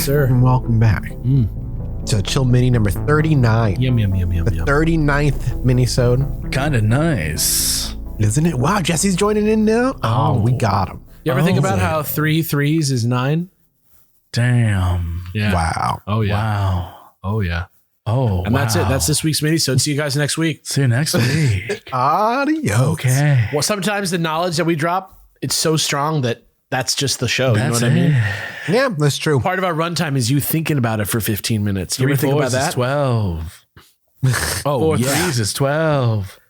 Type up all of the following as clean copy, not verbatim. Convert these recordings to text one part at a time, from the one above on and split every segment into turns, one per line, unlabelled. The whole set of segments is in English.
sir.
And welcome back to Chill Mini number 39.
Yum.
The 39th Minisode.
Kind of nice.
Isn't it? Wow, Jesse's joining in now. Oh, we got him.
You ever think about how 3 3s is 9?
Damn.
Yeah.
Wow.
Oh, yeah.
Wow.
Oh, yeah.
Oh,
And that's it. That's this week's Minisode. See you guys next week.
See you next week.
Adios.
Okay.
Well, sometimes the knowledge that we drop, it's so strong that that's just the show. You know what I mean?
Yeah, that's true.
Part of our runtime is you thinking about it for 15 minutes. You ever think about that?
12.
Oh,
4
yeah.
3s is 12.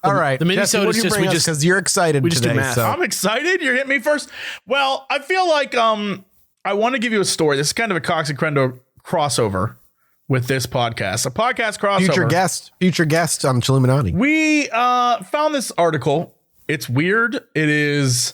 All right.
The Minisode is just,
because you're excited
we just do
today.
math.
So.
I'm excited. You're hitting me first. Well, I feel like I want to give you a story. This is kind of a Cox and Crendo crossover with this podcast. A podcast crossover.
Future guest on Chilluminati.
We found this article. It's weird. It is.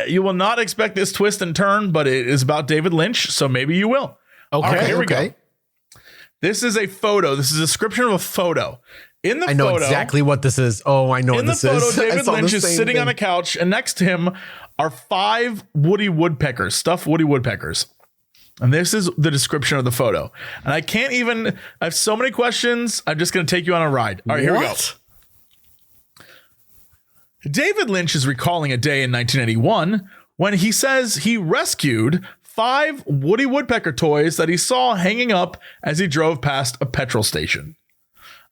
You will not expect this twist and turn, but it is about David Lynch, so maybe you will.
Okay.
All right, here we
Okay.
go. This is a photo. This is a description of a photo. In the
I know
photo,
exactly what this is. Oh, I know what
in the
this
photo,
is. I
David
saw
Lynch
the
is
same
sitting
thing.
on a couch, and next to him are 5 woody woodpeckers, stuffed woody woodpeckers. And this is the description of the photo. And I can't even, I have so many questions. I'm just going to take you on a ride. All right, here we go. David Lynch is recalling a day in 1981 when he says he rescued 5 Woody Woodpecker toys that he saw hanging up as he drove past a petrol station.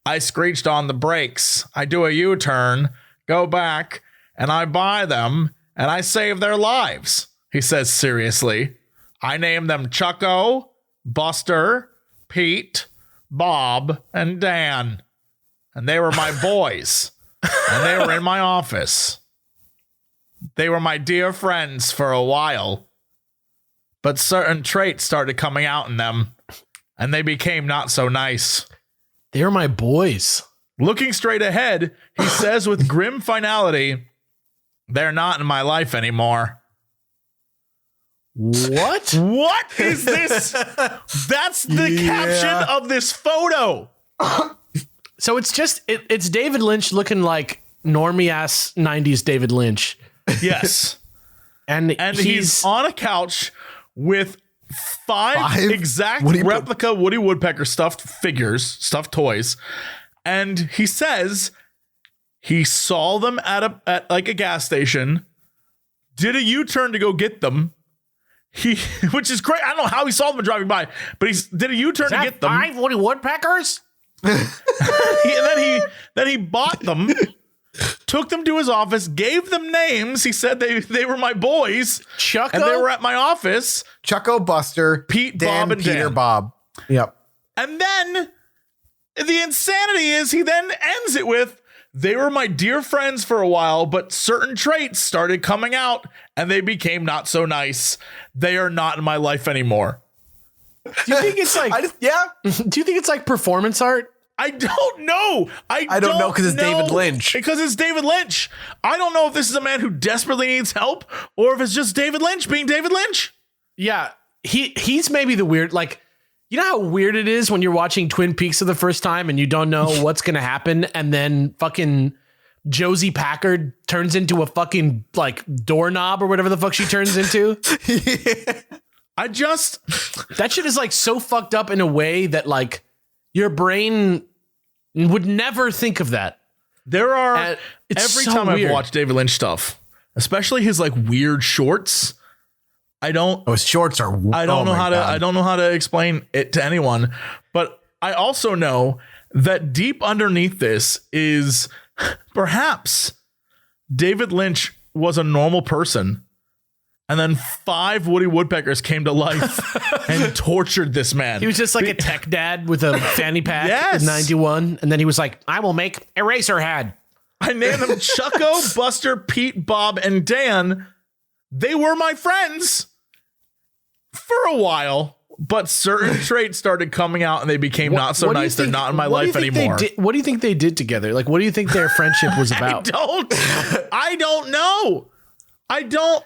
I screeched on the brakes. I do a U-turn, go back, and I buy them, and I save their lives, he says seriously. I named them Chucko, Buster, Pete, Bob, and Dan. And they were my boys. And they were in my office. They were my dear friends for a while. But certain traits started coming out in them, and they became not so nice.
They're my boys.
Looking straight ahead, he says with grim finality, they're not in my life anymore.
What?
What is this? That's the caption of this photo.
So it's just, it's David Lynch looking like normie ass 90s David Lynch.
Yes.
And
he's on a couch with 5 exact replica Woody Woodpecker stuffed figures, stuffed toys. And he says he saw them at like a gas station, did a U-turn to go get them. Which is great. I don't know how he saw them driving by, but he did a U-turn to get them.
5 Woody Woodpeckers?
And then he bought them, took them to his office, gave them names. He said they were my boys.
Chucko?
And they were at my office.
Chucko, Buster,
Pete,
Dan,
Bob, and
Peter,
Dan.
Bob. Yep.
And then the insanity is he then ends it with, they were my dear friends for a while, but certain traits started coming out and they became not so nice. They are not in my life anymore.
Do you think it's like, do you think it's like performance art?
I don't know. I
don't know because it's David Lynch.
Because it's David Lynch. I don't know if this is a man who desperately needs help or if it's just David Lynch being David Lynch.
Yeah. He's maybe the weird, like, you know how weird it is when you're watching Twin Peaks for the first time and you don't know what's going to happen. And then fucking Josie Packard turns into a fucking like doorknob or whatever the fuck she turns into. That shit is like so fucked up in a way that like your brain would never think of that.
There are
it's
every
so
time
weird.
I've watched David Lynch stuff, especially his like weird shorts.
His shorts are.
I don't know how to explain it to anyone, but I also know that deep underneath this is perhaps David Lynch was a normal person. And then 5 Woody Woodpeckers came to life and tortured this man.
He was just like a tech dad with a fanny pack in 91. And then he was like, I will make Eraserhead.
I named them Chucko, Buster, Pete, Bob, and Dan. They were my friends for a while, but certain traits started coming out and they became not so nice. They're not in my life anymore.
What do you think they did together? Like, what do you think their friendship was about?
I don't know. I don't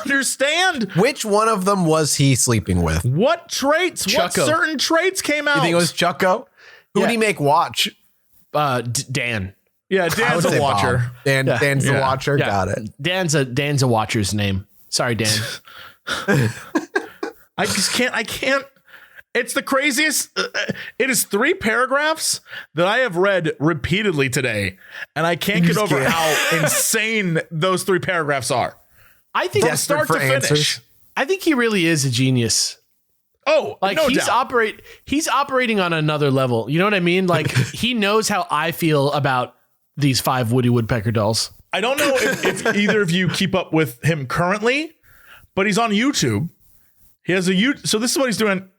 understand.
Which one of them was he sleeping with?
What traits?
Chucko.
What certain traits came out?
You think it was Chucko? Who did he make watch?
Dan.
Yeah, Dan's a watcher.
Dan's the watcher.
Yeah.
Got it.
Dan's a watcher's name. Sorry, Dan.
I just can't. I can't. It's the craziest. It is 3 paragraphs that I have read repeatedly today, and I can't get over how insane those 3 paragraphs are.
I think
from start to finish.
I think he really is a genius.
Oh,
like
no
he's
doubt.
He's operating on another level. You know what I mean? Like he knows how I feel about these 5 Woody Woodpecker dolls.
I don't know if either of you keep up with him currently, but he's on YouTube. He has a YouTube. So this is what he's doing.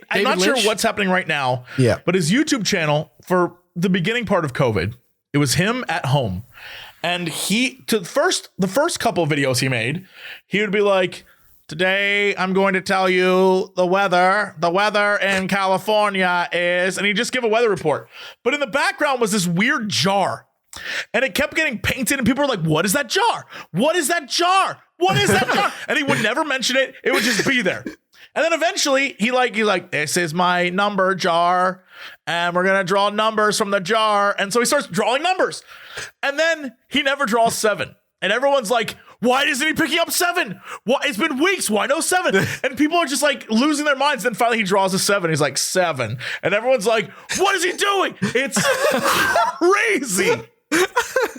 I'm not sure what's happening right now.
Yeah.
But his YouTube channel for the beginning part of COVID, it was him at home. And the first couple of videos he made, he would be like, today I'm going to tell you the weather. The weather in California is, and he'd just give a weather report. But in the background was this weird jar. And it kept getting painted, and people were like, what is that jar? What is that jar? What is that jar? And he would never mention it. It would just be there. And then eventually he's like, this is my number jar, and we're gonna draw numbers from the jar. And so he starts drawing numbers. And then he never draws 7. And everyone's like, why isn't he picking up 7? Why? It's been weeks. Why no 7? And people are just like losing their minds. Then finally he draws a 7. He's like, 7. And everyone's like, what is he doing? It's crazy.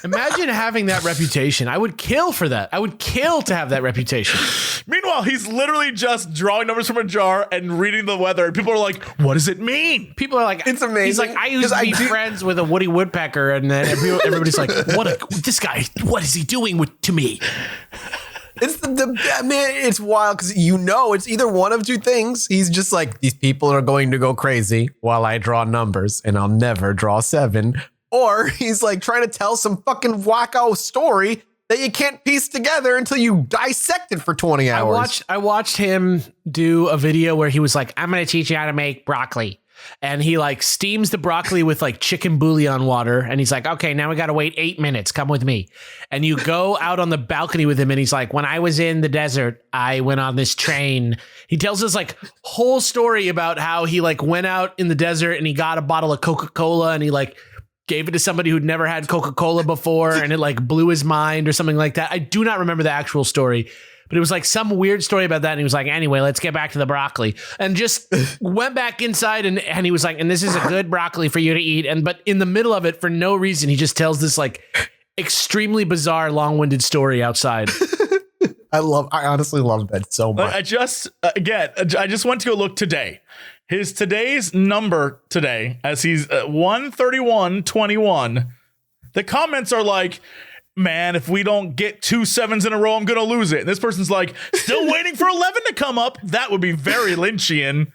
Imagine having that reputation. I would kill for that. I would kill to have that reputation.
Meanwhile, he's literally just drawing numbers from a jar and reading the weather. And people are like, what does it mean?
People are like,
it's amazing.
He's like, I used to be friends with a Woody Woodpecker. And then everybody's like, this guy, what is he doing to me?
It's it's wild because it's either one of 2 things. He's just like, these people are going to go crazy while I draw numbers and I'll never draw 7. Or he's like trying to tell some fucking wacko story that you can't piece together until you dissect it for 20 hours.
I watched him do a video where he was like, I'm going to teach you how to make broccoli. And he like steams the broccoli with like chicken bouillon water. And he's like, okay, now we got to wait 8 minutes. Come with me. And you go out on the balcony with him. And he's like, when I was in the desert, I went on this train. He tells us like whole story about how he like went out in the desert and he got a bottle of Coca-Cola and he like gave it to somebody who'd never had Coca-Cola before and it like blew his mind or something like that. I do not remember the actual story, but it was like some weird story about that. And he was like, anyway, let's get back to the broccoli, and just went back inside and he was like, and this is a good broccoli for you to eat. But in the middle of it, for no reason, he just tells this like extremely bizarre, long-winded story outside.
I honestly love that so much.
I just went to go look today. Today's number today, as he's 131.21. The comments are like, man, if we don't get 2 7s in a row, I'm going to lose it. And this person's like, still waiting for 11 to come up. That would be very Lynchian.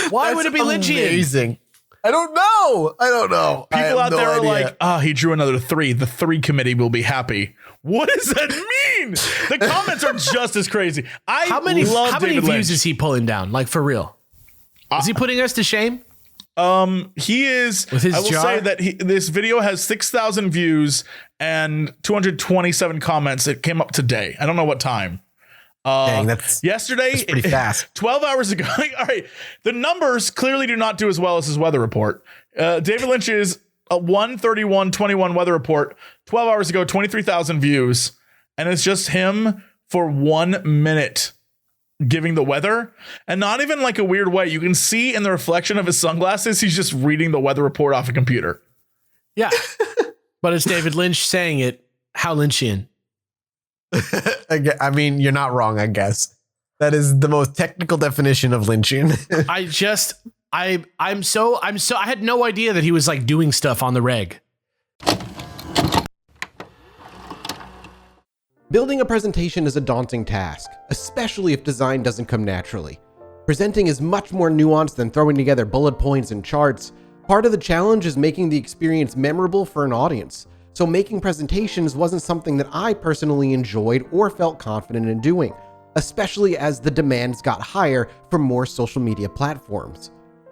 Why would it be Lynchian?
Amazing. I don't know.
People out there are like, he drew another 3. The 3 committee will be happy. What does that mean? The comments are just as crazy. How many
views is he pulling down? Like, for real? Is he putting us to shame?
He is.
With his
I will
jar?
say that this video has 6,000 views and 227 comments. It came up today. I don't know what time.
Dang, that's pretty fast.
12 hours ago. All right. The numbers clearly do not do as well as his weather report. David Lynch's 131.21 weather report 12 hours ago, 23,000 views. And it's just him for 1 minute giving the weather, and not even like a weird way. You can see in the reflection of his sunglasses, he's just reading the weather report off a computer.
Yeah. But it's David Lynch saying it. How Lynchian?
I mean, you're not wrong, I guess. That is the most technical definition of lynching.
I had no idea that he was like doing stuff on the reg.
Building a presentation is a daunting task, especially if design doesn't come naturally. Presenting is much more nuanced than throwing together bullet points and charts. Part of the challenge is making the experience memorable for an audience. So making presentations wasn't something that I personally enjoyed or felt confident in doing, especially as the demands got higher from more social media platforms.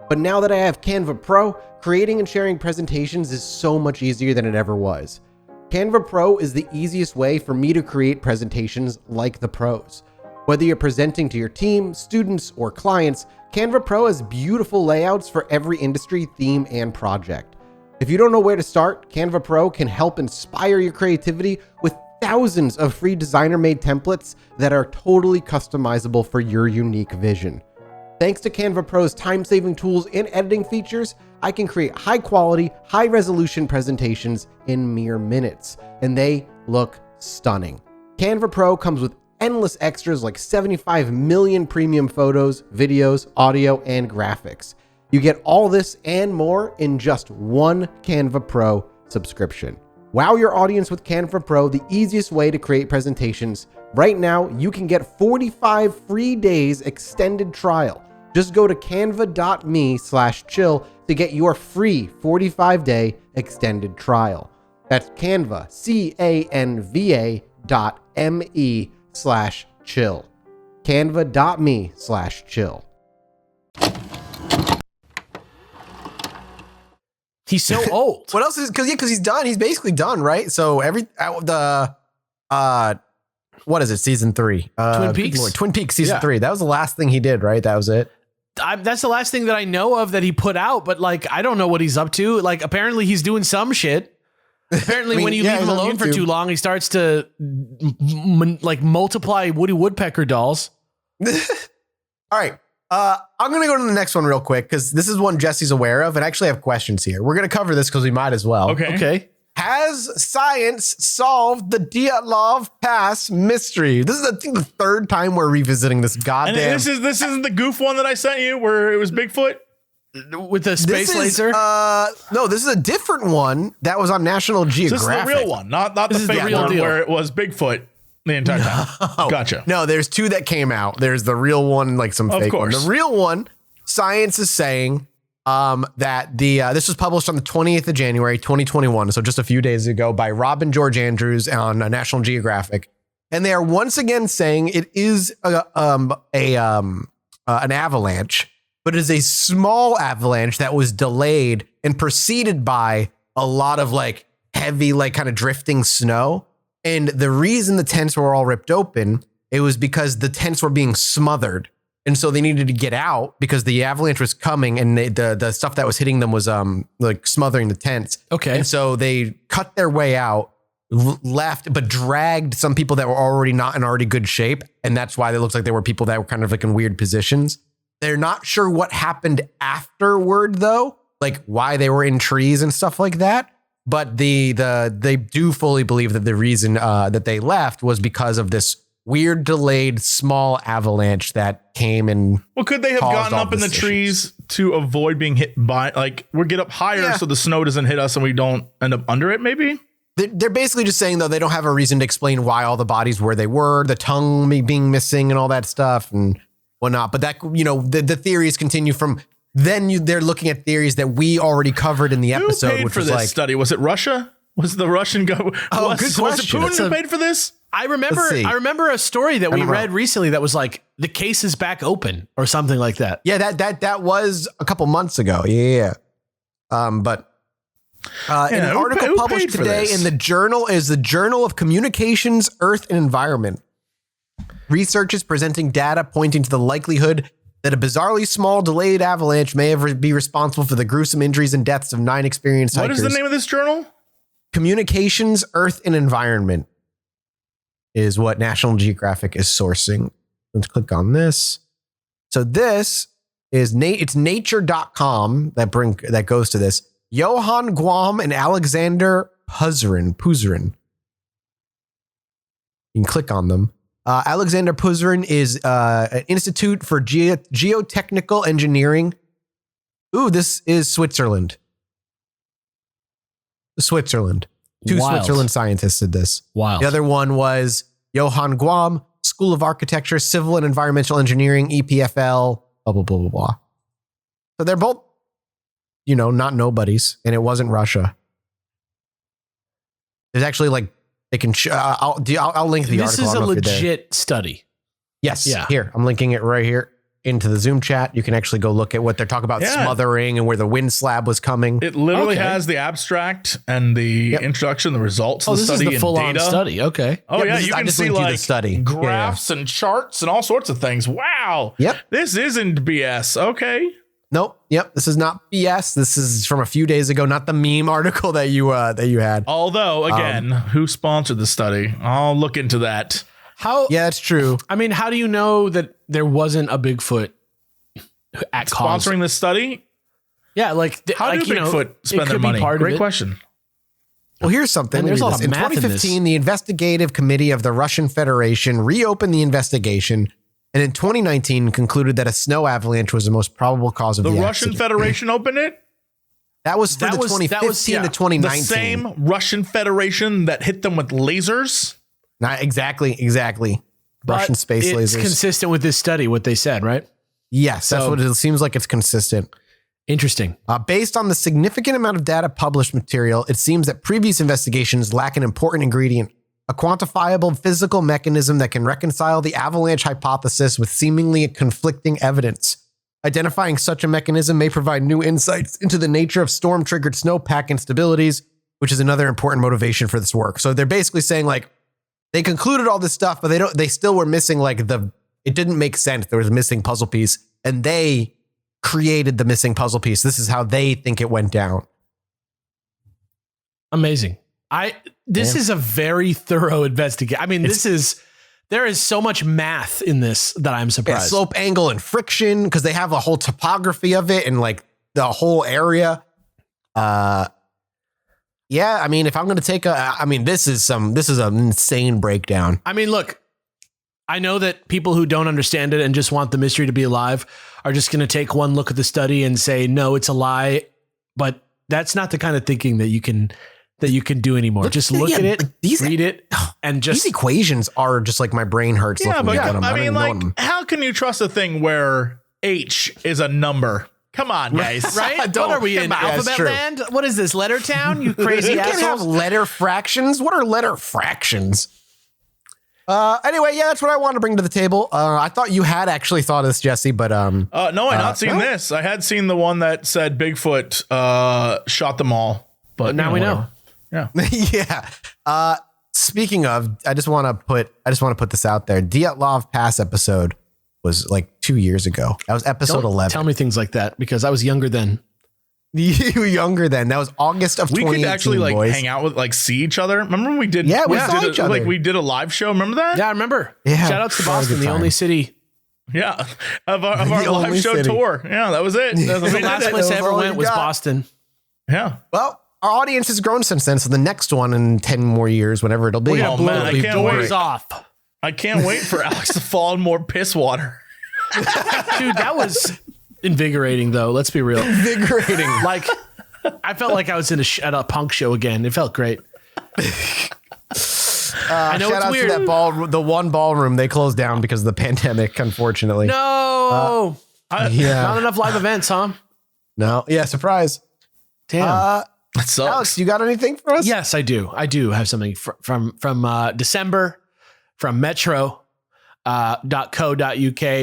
But now that I have Canva Pro, creating and sharing presentations is so much easier than it ever was. Canva Pro is the easiest way for me to create presentations like the pros. Whether you're presenting to your team, students, or clients, Canva Pro has beautiful layouts for every industry, theme, and project. If you don't know where to start, Canva Pro can help inspire your creativity with thousands of free designer-made templates that are totally customizable for your unique vision. Thanks to Canva Pro's time-saving tools and editing features, I can create high-quality, high-resolution presentations in mere minutes, and they look stunning. Canva Pro comes with endless extras like 75 million premium photos, videos, audio, and graphics. You get all this and more in just one Canva Pro subscription. Wow your audience with Canva Pro, the easiest way to create presentations. Right now, you can get 45 free days extended trial. Just go to canva.me/chill to get your free 45-day extended trial. That's Canva, canva.me/chill. Canva.me/chill.
He's so old.
What else is because he's done. He's basically done, right? So what is it? Season 3.
Twin Peaks?
Lord, Twin Peaks season 3. That was the last thing he did, right? That was it.
That's the last thing that I know of that he put out, but like, I don't know what he's up to. Like, apparently he's doing some shit. Apparently when you leave him alone for too long, he starts to multiply Woody Woodpecker dolls.
All right. I'm going to go to the next one real quick because this is one Jesse's aware of and I actually have questions here. We're going to cover this because we might as well.
Okay.
Has science solved the Dyatlov Pass mystery? This is, I think, the third time we're revisiting this goddamn.
And this isn't the goof one that I sent you where it was Bigfoot
with the space laser.
No, this is a different one that was on National Geographic.
This is the real one, not the fake one where it was Bigfoot the entire time. Gotcha.
No, there's two that came out. There's the real one, like some fake one. The real one, science is saying that this was published on the 20th of January, 2021. So just a few days ago by Robin George Andrews on National Geographic. And they are once again saying it is an avalanche, but it is a small avalanche that was delayed and preceded by a lot of like heavy, like kind of drifting snow. And the reason the tents were all ripped open, it was because the tents were being smothered. And so they needed to get out because the avalanche was coming and the stuff that was hitting them was like smothering the tents.
Okay.
And so they cut their way out, left, but dragged some people that were already not in already good shape. And that's why it looks like there were people that were kind of like in weird positions. They're not sure what happened afterward, though, like why they were in trees and stuff like that. But they do fully believe that the reason that they left was because of this weird delayed small avalanche that came and
could they have gotten up in the trees to avoid being hit by, like, we get up higher so the snow doesn't hit us and we don't end up under it? Maybe
they're basically just saying, though, they don't have a reason to explain why all the bodies where they were, the tongue being missing and all that stuff and whatnot. But that, you know, the theories continue from then. They're looking at theories that we already covered in the episode.
Who paid
which
for
was
this
like
study? Was it Russia? Was the Russian go?
Oh, good question.
Was it Putin who paid for this?
I remember a story that we read recently that was like the case is back open or something like that.
Yeah, that was a couple months ago. Yeah. But an article published today in the journal is the Journal of Communications, Earth and Environment. Research is presenting data pointing to the likelihood that a bizarrely small delayed avalanche may be responsible for the gruesome injuries and deaths of 9 experienced hikers.
What is the name of this journal?
Communications, Earth and Environment is what National Geographic is sourcing. Let's click on this. So this is it's nature.com that goes to this. Johann Guam and Alexander Puzrin. You can click on them. Alexander Puzrin is an Institute for Geotechnical Engineering. Ooh, this is Switzerland. Two Switzerland scientists did this.
Wild.
The other one was Johann Guam, School of Architecture, Civil and Environmental Engineering, EPFL, blah, blah, blah, blah, blah. So they're both, you know, not nobodies, and it wasn't Russia. There's actually like, they can, I'll link the article.
This is a legit study.
Yes. Yeah. Here, I'm linking it right here into the Zoom chat. You can actually go look at what they're talking about, smothering and where the wind slab was coming.
It literally has the abstract and the introduction, the results of the study,
this is the full-on study. Okay.
Oh, yeah. You can see like
the study.
Graphs and charts and all sorts of things. Wow.
Yep.
This isn't BS. Okay.
Nope. Yep. This is not BS. This is from a few days ago, not the meme article that you had.
Although, again, who sponsored the study? I'll look into that.
How?
Yeah, that's true.
I mean, how do you know that there wasn't a Bigfoot at cause?
Sponsoring this study?
Yeah, like
How do Bigfoot spend their money? Great question.
Well, here's something.
And there's a lot of
in
math in
2015, the investigative committee of the Russian Federation reopened the investigation, and in 2019 concluded that a snow avalanche was the most probable cause of the
Russian
accident.
Federation opened it?
That was for the 2015 to 2019.
The same Russian Federation that hit them with lasers?
Not exactly.
But
Russian space
it's
lasers.
consistent with this study, what they said, right?
Yes, that's what it seems like. It's consistent.
Interesting.
Based on the significant amount of data published material, it seems that previous investigations lack an important ingredient, a quantifiable physical mechanism that can reconcile the avalanche hypothesis with seemingly conflicting evidence. Identifying such a mechanism may provide new insights into the nature of storm-triggered snowpack instabilities, which is another important motivation for this work. So they're basically saying, like, they concluded all this stuff, but they still were missing, like, it didn't make sense. There was a missing puzzle piece, and they created the missing puzzle piece. This is how they think it went down.
Amazing. This is a very thorough investigation. I mean, there is so much math in this that I'm surprised.
Slope, angle, and friction, because they have a whole topography of it and like the whole area. Yeah, I mean, if I'm going to take this is an insane breakdown.
I mean, look, I know that people who don't understand it and just want the mystery to be alive are just going to take one look at the study and say, no, it's a lie. But that's not the kind of thinking that you can do anymore. Just look at it, read it, and just...
These equations are just like my brain hurts.
Yeah, but
at them.
I mean, like, how can you trust a thing where H is a number? Come on, guys.
Right? What are we in alphabet land? What is this, letter town? You crazy
You
assholes.
can't have letter fractions. What are letter fractions? Anyway, yeah, that's what I want to bring to the table. I thought you had actually thought of this, Jesse, but
no, I not seen this. I had seen the one that said Bigfoot shot them all, but
now we know.
Yeah.
Yeah. Speaking of, I just want to put this out there. Dyatlov Pass episode was like 2 years ago. That was episode 11.
Tell me things like that because I was younger then.
You were younger then. That was August of 2018.
We could actually like
boys.
hang out with, like, see each other. Remember when we did?
Yeah, we saw each other.
Like, we did a live show. Remember that?
Yeah, I remember.
Yeah,
shout outs to Boston, the only city.
Yeah, of our live show tour. Yeah, that was it. That was
The last place I ever went was Boston.
Yeah.
Well, our audience has grown since then. So the next one in 10 more years, whenever it'll be.
Oh, man, I can't wait.
Off.
I can't wait for Alex to fall in more piss water.
Dude, that was invigorating, though. Let's be real.
Invigorating.
Like, I felt like I was at a punk show again. It felt great. I know
shout
it's
out
weird.
to that the one ballroom they closed down because of the pandemic, unfortunately.
No.
Yeah.
Not enough live events, huh?
No. Yeah. Surprise.
Damn.
That sucks.
Alex, you got anything for us?
Yes, I do. I do have something from December from metro.co.uk,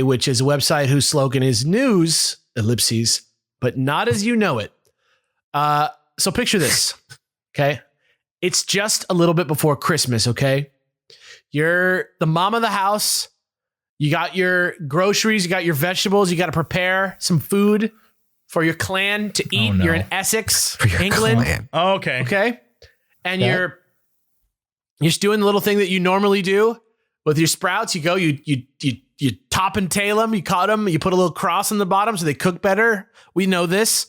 which is a website whose slogan is news, ellipses, but not as you know it. So picture this. Okay. It's just a little bit before Christmas. Okay. You're the mom of the house. You got your groceries. You got your vegetables. You got to prepare some food for your clan to eat.
no.
You're in Essex,
For your
England.
clan.
Oh, okay.
Okay. And
Yeah.
you're just doing the little thing that you normally do with your sprouts. You go, you top and tail them, you cut them, you put a little cross on the bottom so they cook better. We know this.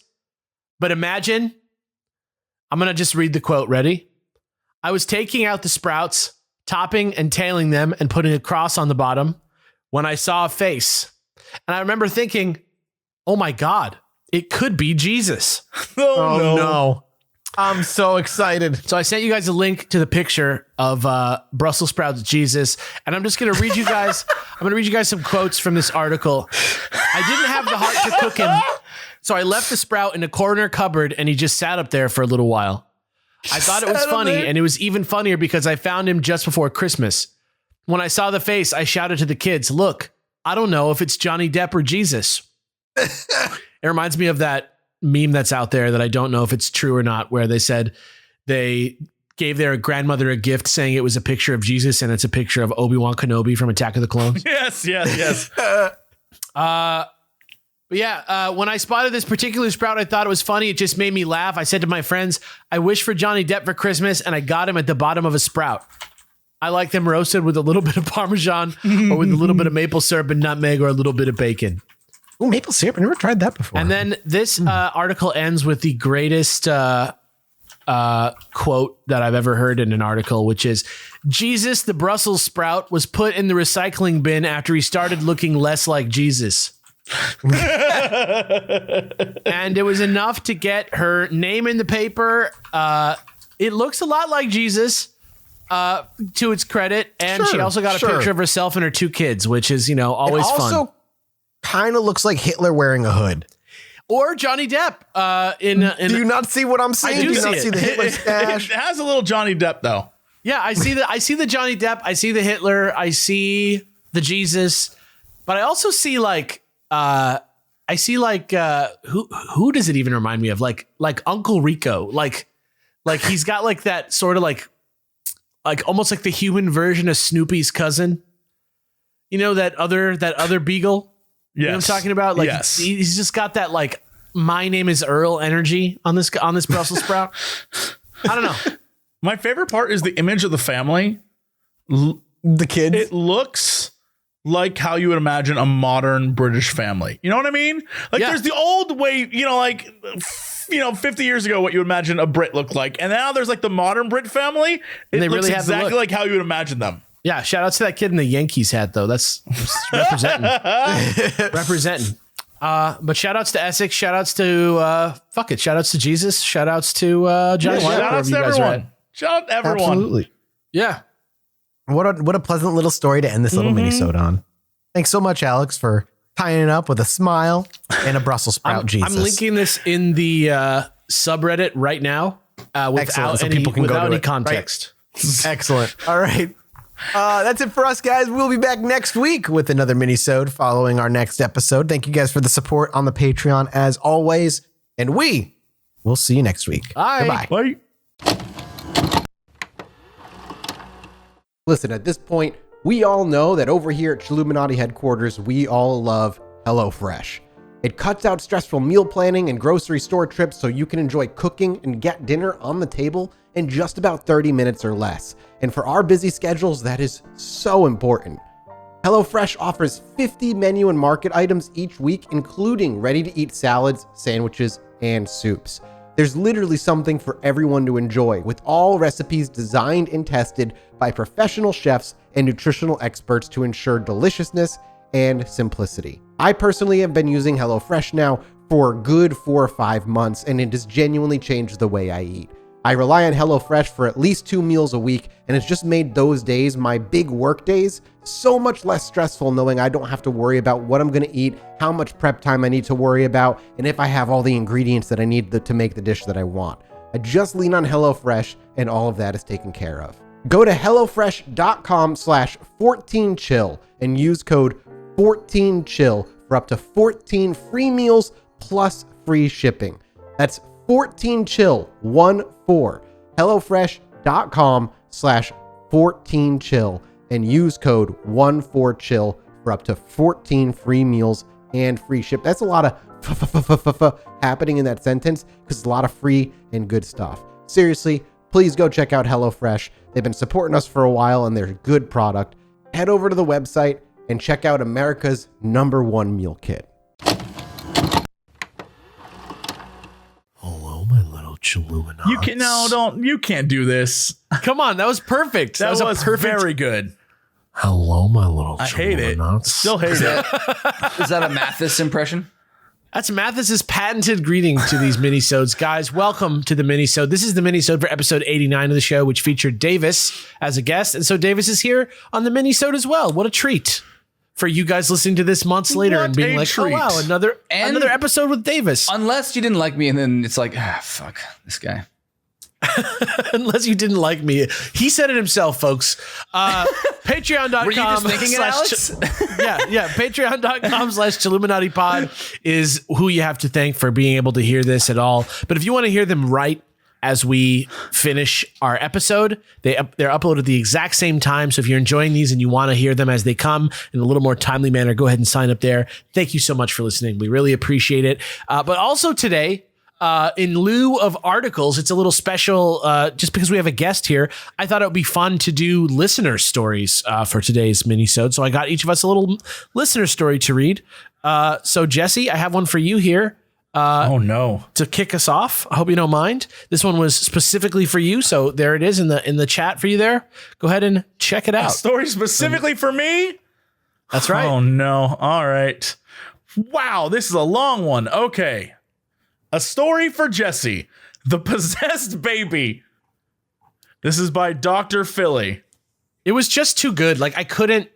But imagine, I'm going to just read the quote. Ready? I was taking out the sprouts, topping and tailing them and putting a cross on the bottom when I saw a face. And I remember thinking, oh my God, it could be Jesus.
Oh, no. I'm so excited.
So I sent you guys a link to the picture of Brussels sprouts Jesus, and I'm just going to read you guys. I'm going to read you guys some quotes from this article. I didn't have the heart to cook him, so I left the sprout in a corner cupboard, and he just sat up there for a little while. I thought it was funny, and it was even funnier because I found him just before Christmas. When I saw the face, I shouted to the kids, "Look, I don't know if it's Johnny Depp or Jesus." It reminds me of that meme that's out there that I don't know if it's true or not, where they said they gave their grandmother a gift saying it was a picture of Jesus and it's a picture of Obi-Wan Kenobi from Attack of the Clones.
Yes.
But yeah, when I spotted this particular sprout, I thought it was funny. It just made me laugh. I said to my friends, I wish for Johnny Depp for Christmas, and I got him at the bottom of a sprout. I like them roasted with a little bit of Parmesan or with a little bit of maple syrup and nutmeg or a little bit of bacon.
Oh, maple syrup. I never tried that before.
And then this article ends with the greatest quote that I've ever heard in an article, which is, Jesus, the Brussels sprout, was put in the recycling bin after he started looking less like Jesus. And it was enough to get her name in the paper. It looks a lot like Jesus, to its credit. And she also got a picture of herself and her 2 kids, which is, always fun.
Also kind of looks like Hitler wearing a hood.
Or Johnny Depp.
Do you not see what I'm seeing?
I do
you
see
not
it.
see the Hitler stash?
It has a little Johnny Depp though.
Yeah, I see the Johnny Depp. I see the Hitler. I see the Jesus. But I also see who does it even remind me of? Like Uncle Rico. Like he's got like that sort of like almost like the human version of Snoopy's cousin. That other beagle.
Yes.
You know what I'm talking about? Like he's just got that like my name is Earl energy on this Brussels sprout. I don't know.
My favorite part is the image of the family.
The kids.
It looks like how you would imagine a modern British family. You know what I mean? Like there's the old way, 50 years ago, what you would imagine a Brit looked like. And now there's like the modern Brit family. It looks
really have the
exactly
look.
like how you would imagine them.
Yeah, shout out to that kid in the Yankees hat, though. That's representing. Representing. But shout outs to Essex. Shout outs to, shout outs to Jesus. Shout outs to Johnny.
Shout outs to everyone. Shout out to everyone.
Absolutely.
Yeah.
What a pleasant little story to end this little mini-sode on. Thanks so much, Alex, for tying it up with a smile and a Brussels sprout Jesus.
I'm linking this in the subreddit right now without any context.
Right. Excellent. All right. That's it for us, guys. We'll be back next week with another mini-sode following our next episode. Thank you guys for the support on the Patreon as always. And we will see you next week.
Bye.
Goodbye.
Bye.
Listen, at this point, we all know that over here at Chilluminati headquarters, we all love HelloFresh. It cuts out stressful meal planning and grocery store trips so you can enjoy cooking and get dinner on the table in just about 30 minutes or less. And for our busy schedules, that is so important. HelloFresh offers 50 menu and market items each week, including ready-to-eat salads, sandwiches, and soups. There's literally something for everyone to enjoy, with all recipes designed and tested by professional chefs and nutritional experts to ensure deliciousness and simplicity. I personally have been using HelloFresh now for a good 4 or 5 months, and it has genuinely changed the way I eat. I rely on HelloFresh for at least 2 meals a week, and it's just made those days, my big work days, so much less stressful knowing I don't have to worry about what I'm going to eat, how much prep time I need to worry about, and if I have all the ingredients that I need to make the dish that I want. I just lean on HelloFresh, and all of that is taken care of. Go to hellofresh.com/14chill and use code 14chill for up to 14 free meals plus free shipping. That's 14chill, 14. hellofresh.com/14chill and use code 14chill for up to 14 free meals and free ship. That's a lot of happening in that sentence because it's a lot of free and good stuff. Seriously, please go check out HelloFresh. They've been supporting us for a while and they're a good product. Head over to the website and check out America's #1 meal kit.
Hello, my little Chilluminati.
You can't do this.
Come on, that was perfect.
That was
a perfect.
very good.
Hello, my little
I hate it. Still hate it.
Is that a Mathis impression?
That's Mathis's patented greeting to these minisodes. Guys, welcome to the minisode. This is the minisode for episode 89 of the show, which featured Davis as a guest. And so Davis is here on the minisode as well. What a treat for you guys listening to this months later
What
and being
a
like,
treat.
oh, wow, another episode with Davis.
Unless you didn't like me and then it's like, fuck this guy.
Unless you didn't like me. He said it himself, folks. Patreon.com.
Were you just thinking it, Alex?
Yeah. Patreon.com/Chilluminati pod is who you have to thank for being able to hear this at all. But if you want to hear them right, as we finish our episode. They're uploaded at the exact same time. So if you're enjoying these and you want to hear them as they come in a little more timely manner, go ahead and sign up there. Thank you so much for listening. We really appreciate it. But also today, in lieu of articles, it's a little special just because we have a guest here. I thought it would be fun to do listener stories for today's minisode. So I got each of us a little listener story to read. So Jesse, I have one for you here.
Oh no!
To kick us off, I hope you don't mind. This one was specifically for you, so there it is in the chat for you there. Go ahead and check it out.
A story specifically for me?
That's right.
Oh no. All right. Wow, this is a long one. Okay. A story for Jesse, the possessed baby. This is by Dr. Philly.
It was just too good. Like I couldn't.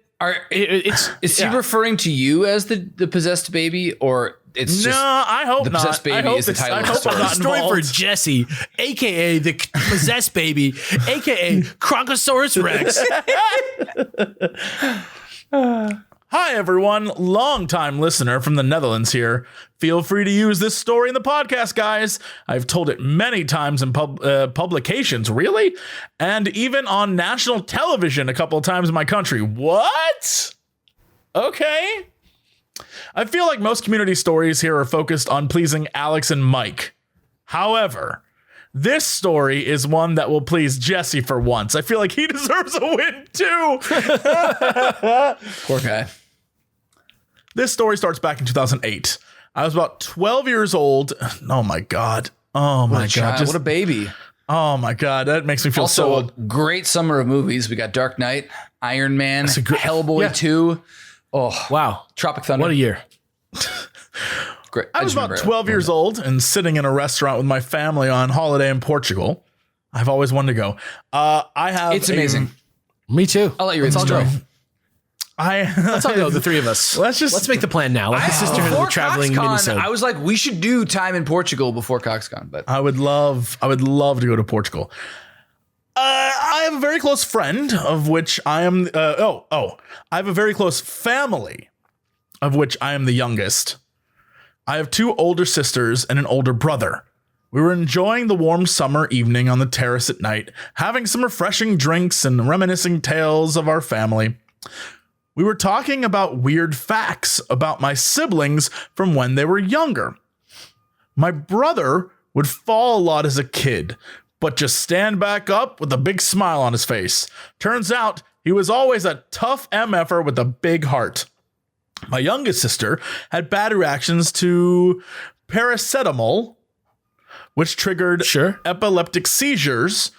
Is he referring to you as the possessed baby, or it's just
I hope
the
not.
possessed baby is the title of the story?
I'm not
Story for
involved.
Jesse, aka the possessed baby, aka Chroncosaurus Rex.
Hi, everyone. Longtime listener from the Netherlands here. Feel free to use this story in the podcast, guys. I've told it many times in publications, really? And even on national television a couple of times in my country. What? Okay. I feel like most community stories here are focused on pleasing Alex and Mike. However, this story is one that will please Jesse for once. I feel like he deserves a win, too.
Poor guy.
This story starts back in 2008. I was about 12 years old. Oh my God. Oh my God.
What a baby.
Oh my God. That makes me feel so
Also,
old.
a great summer of movies. We got Dark Knight, Iron Man, Hellboy 2. Oh,
Wow.
Tropic Thunder.
What a year.
Great.
I was about 12 years old and sitting in a restaurant with my family on holiday in Portugal. I've always wanted to go.
It's amazing.
Me too.
I'll let you read the story.
Let's all go, the three of us. Let's make the plan now. Like the sisterhood of the traveling minisode.
I was like, we should do time in Portugal before CoxCon, but
I would love to go to Portugal. I have a very close friend of which I am. I have a very close family of which I am the youngest. I have two older sisters and an older brother. We were enjoying the warm summer evening on the terrace at night, having some refreshing drinks and reminiscing tales of our family. We were talking about weird facts about my siblings from when they were younger. My brother would fall a lot as a kid, but just stand back up with a big smile on his face. Turns out he was always a tough MFer with a big heart. My youngest sister had bad reactions to paracetamol, which triggered epileptic seizures,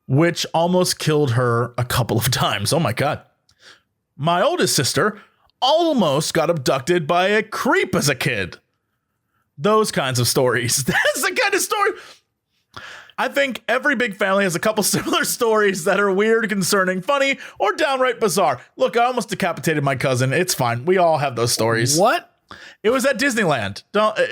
which almost killed her a couple of times. Oh my God. My oldest sister almost got abducted by a creep as a kid. Those kinds of stories. That's the kind of story. I think every big family has a couple similar stories that are weird, concerning, funny, or downright bizarre. Look, I almost decapitated my cousin. It's fine. We all have those stories.
What?
It was at Disneyland.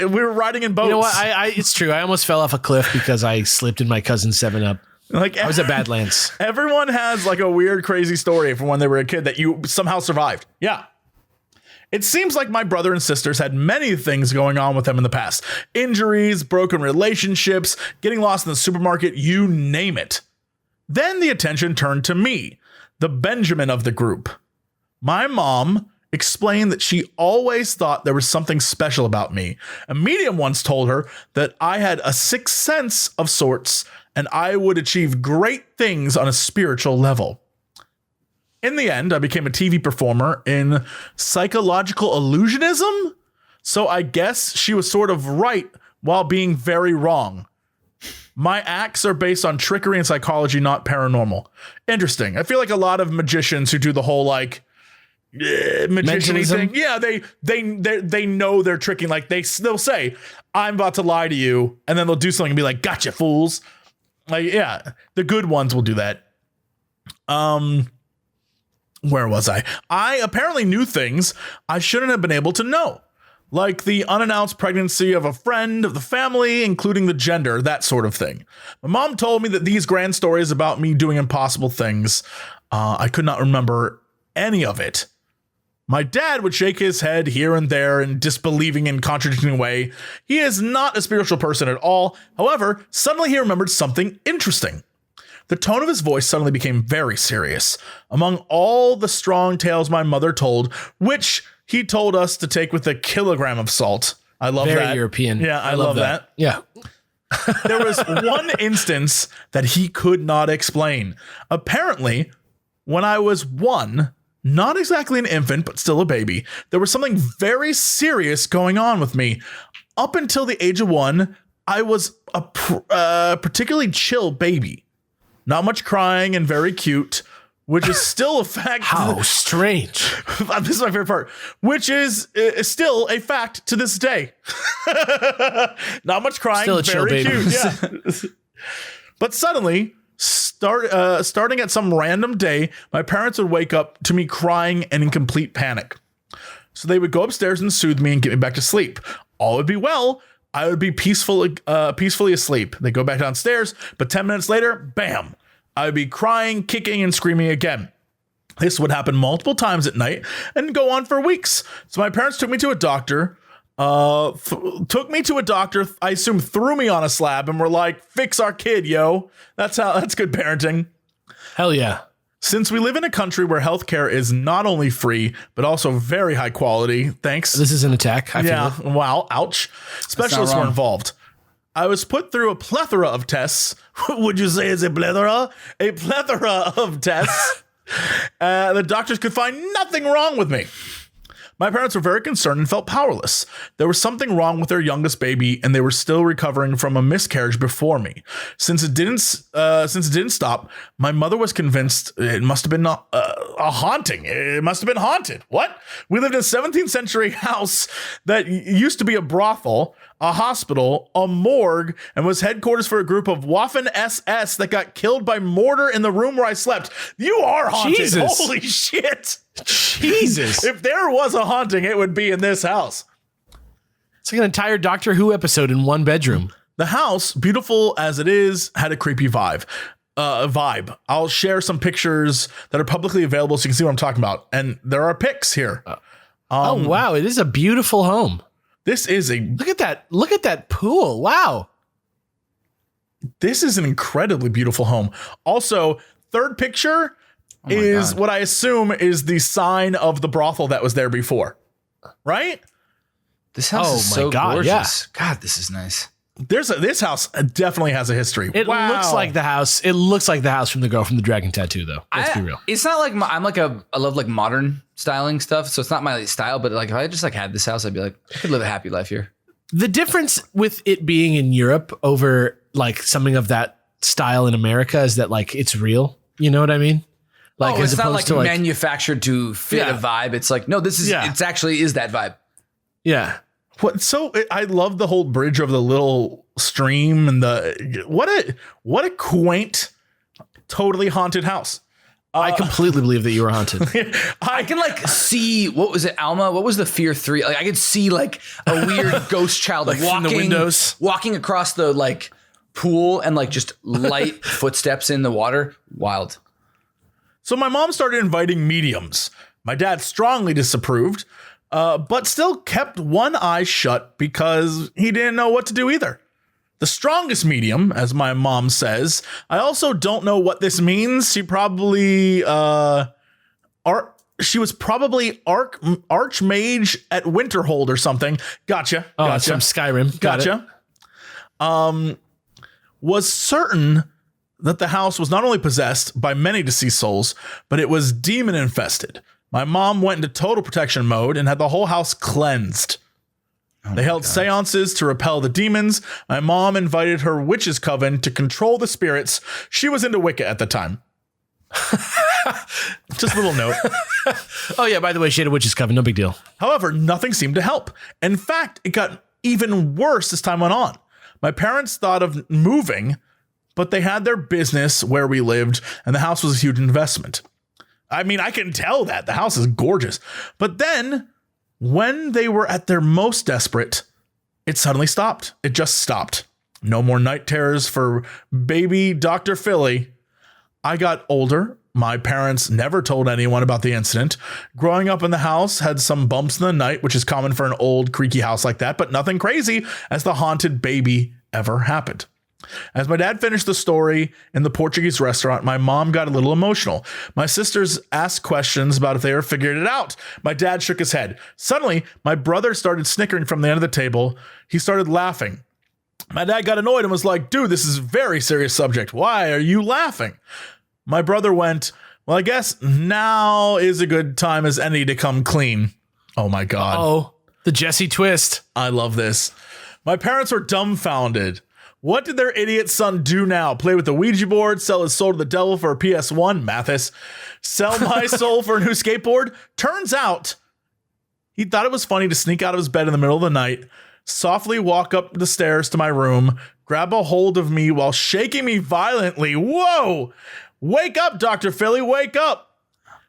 We were riding in boats.
You know what? It's true. I almost fell off a cliff because I slipped in my cousin's 7-Up.
Like
I was at Badlands.
Everyone has like a weird, crazy story from when they were a kid that you somehow survived. Yeah. It seems like my brother and sisters had many things going on with them in the past. Injuries, broken relationships, getting lost in the supermarket, you name it. Then the attention turned to me, the Benjamin of the group. My mom explained that she always thought there was something special about me. A medium once told her that I had a sixth sense of sorts and I would achieve great things on a spiritual level. In the end, I became a TV performer in psychological illusionism. So I guess she was sort of right while being very wrong. My acts are based on trickery and psychology, not paranormal. Interesting. I feel like a lot of magicians who do the whole like magician-y thing. Yeah, they know they're tricking. Like they'll say, "I'm about to lie to you," and then they'll do something and be like, "Gotcha, fools." Like, yeah, the good ones will do that. Where was I? I apparently knew things I shouldn't have been able to know, like the unannounced pregnancy of a friend of the family, including the gender, that sort of thing. My mom told me that these grand stories about me doing impossible things, I could not remember any of it. My dad would shake his head here and there in disbelieving and contradicting way. He is not a spiritual person at all. However, suddenly he remembered something interesting. The tone of his voice suddenly became very serious. Among all the strong tales my mother told, which he told us to take with a kilogram of salt. I love
Very
that.
European.
Yeah, I love that.
Yeah.
There was one instance that he could not explain. Apparently, when I was 1, not exactly an infant, but still a baby, there was something very serious going on with me. Up until the age of 1, I was a particularly chill baby. Not much crying and very cute, which is still a fact.
How strange.
This is my favorite part, which is still a fact to this day. Not much crying,
Still a chill
very
baby.
cute. Yeah. But suddenly, starting at some random day, my parents would wake up to me crying and in complete panic. So they would go upstairs and soothe me and get me back to sleep. All would be well. I would be peacefully asleep. They go back downstairs, but 10 minutes later, bam, I would be crying, kicking, and screaming again. This would happen multiple times at night and go on for weeks. So my parents took me to a doctor. I assume threw me on a slab and were like, fix our kid, yo. That's good parenting.
Hell yeah.
Since we live in a country where healthcare is not only free, but also very high quality, thanks.
This is an attack. I feel.
Wow. Ouch. Specialists were involved. I was put through a plethora of tests. Would you say it's a plethora? A plethora of tests. The doctors could find nothing wrong with me. My parents were very concerned and felt powerless. There was something wrong with their youngest baby, and they were still recovering from a miscarriage before me. Since it didn't stop, my mother was convinced it must have been a haunting. It must have been haunted. What? We lived in a 17th century house that used to be a brothel, a hospital, a morgue, and was headquarters for a group of Waffen SS that got killed by mortar in the room where I slept. You are haunted.
Jesus.
Holy shit.
Jesus.
If there was a haunting, it would be in this house.
It's like an entire Doctor Who episode in one bedroom.
The house, beautiful as it is, had a creepy vibe. I'll share some pictures that are publicly available so you can see what I'm talking about. And there are pics here.
Oh, wow. It is a beautiful home.
This is
Look at that. Look at that pool. Wow.
This is an incredibly beautiful home. Also, third picture is what I assume is the sign of the brothel that was there before. Right?
This house is so gorgeous.
Yeah.
God, this is nice.
This house definitely has a history.
It looks like the house. It looks like the house from the girl from the Dragon Tattoo, though. Let's be real.
It's not like I love like modern styling stuff, so it's not my style. But like if I just like had this house, I'd be like, I could live a happy life here.
The difference with it being in Europe over like something of that style in America is that like it's real. You know what I mean? Like
it's not like manufactured to fit a vibe. It's like no, this is it's actually is that vibe.
Yeah.
I love the whole bridge over the little stream and what a quaint, totally haunted house.
I completely believe that you were haunted.
I can like see what was it, Alma? What was the Fear 3? Like I could see like a weird ghost child like walking
the windows,
walking across the like pool and like just light footsteps in the water. Wild.
So my mom started inviting mediums. My dad strongly disapproved. But still kept one eye shut because he didn't know what to do either. The strongest medium, as my mom says, I also don't know what this means. She probably she was probably archmage at Winterhold or something. Gotcha.
It's from Skyrim.
Gotcha. Was certain that the house was not only possessed by many deceased souls, but it was demon infested. My mom went into total protection mode and had the whole house cleansed. They held seances to repel the demons. My mom invited her witches' coven to control the spirits. She was into Wicca at the time. Just a little note.
Oh, yeah. By the way, she had a witch's coven. No big deal.
However, nothing seemed to help. In fact, it got even worse as time went on. My parents thought of moving, but they had their business where we lived, and the house was a huge investment. I mean, I can tell that. The house is gorgeous. But then, when they were at their most desperate, it suddenly stopped. It just stopped. No more night terrors for baby Dr. Philly. I got older My parents never told anyone about the incident. Growing up in the house had some bumps in the night, which is common for an old creaky house like that, but nothing crazy as the haunted baby ever happened. As my dad finished the story in the Portuguese restaurant, my mom got a little emotional. My sisters asked questions about if they ever figured it out. My dad shook his head. Suddenly, my brother started snickering from the end of the table. He started laughing. My dad got annoyed and was like, dude, this is a very serious subject. Why are you laughing? My brother went, well, I guess now is a good time as any to come clean. Oh my God.
Oh, the Jesse twist.
I love this. My parents were dumbfounded. What did their idiot son do now? Play with the Ouija board, sell his soul to the devil for a PS1? Mathis. Sell my soul for a new skateboard? Turns out he thought it was funny to sneak out of his bed in the middle of the night, softly walk up the stairs to my room, grab a hold of me while shaking me violently. Whoa! Wake up, Dr. Philly, wake up!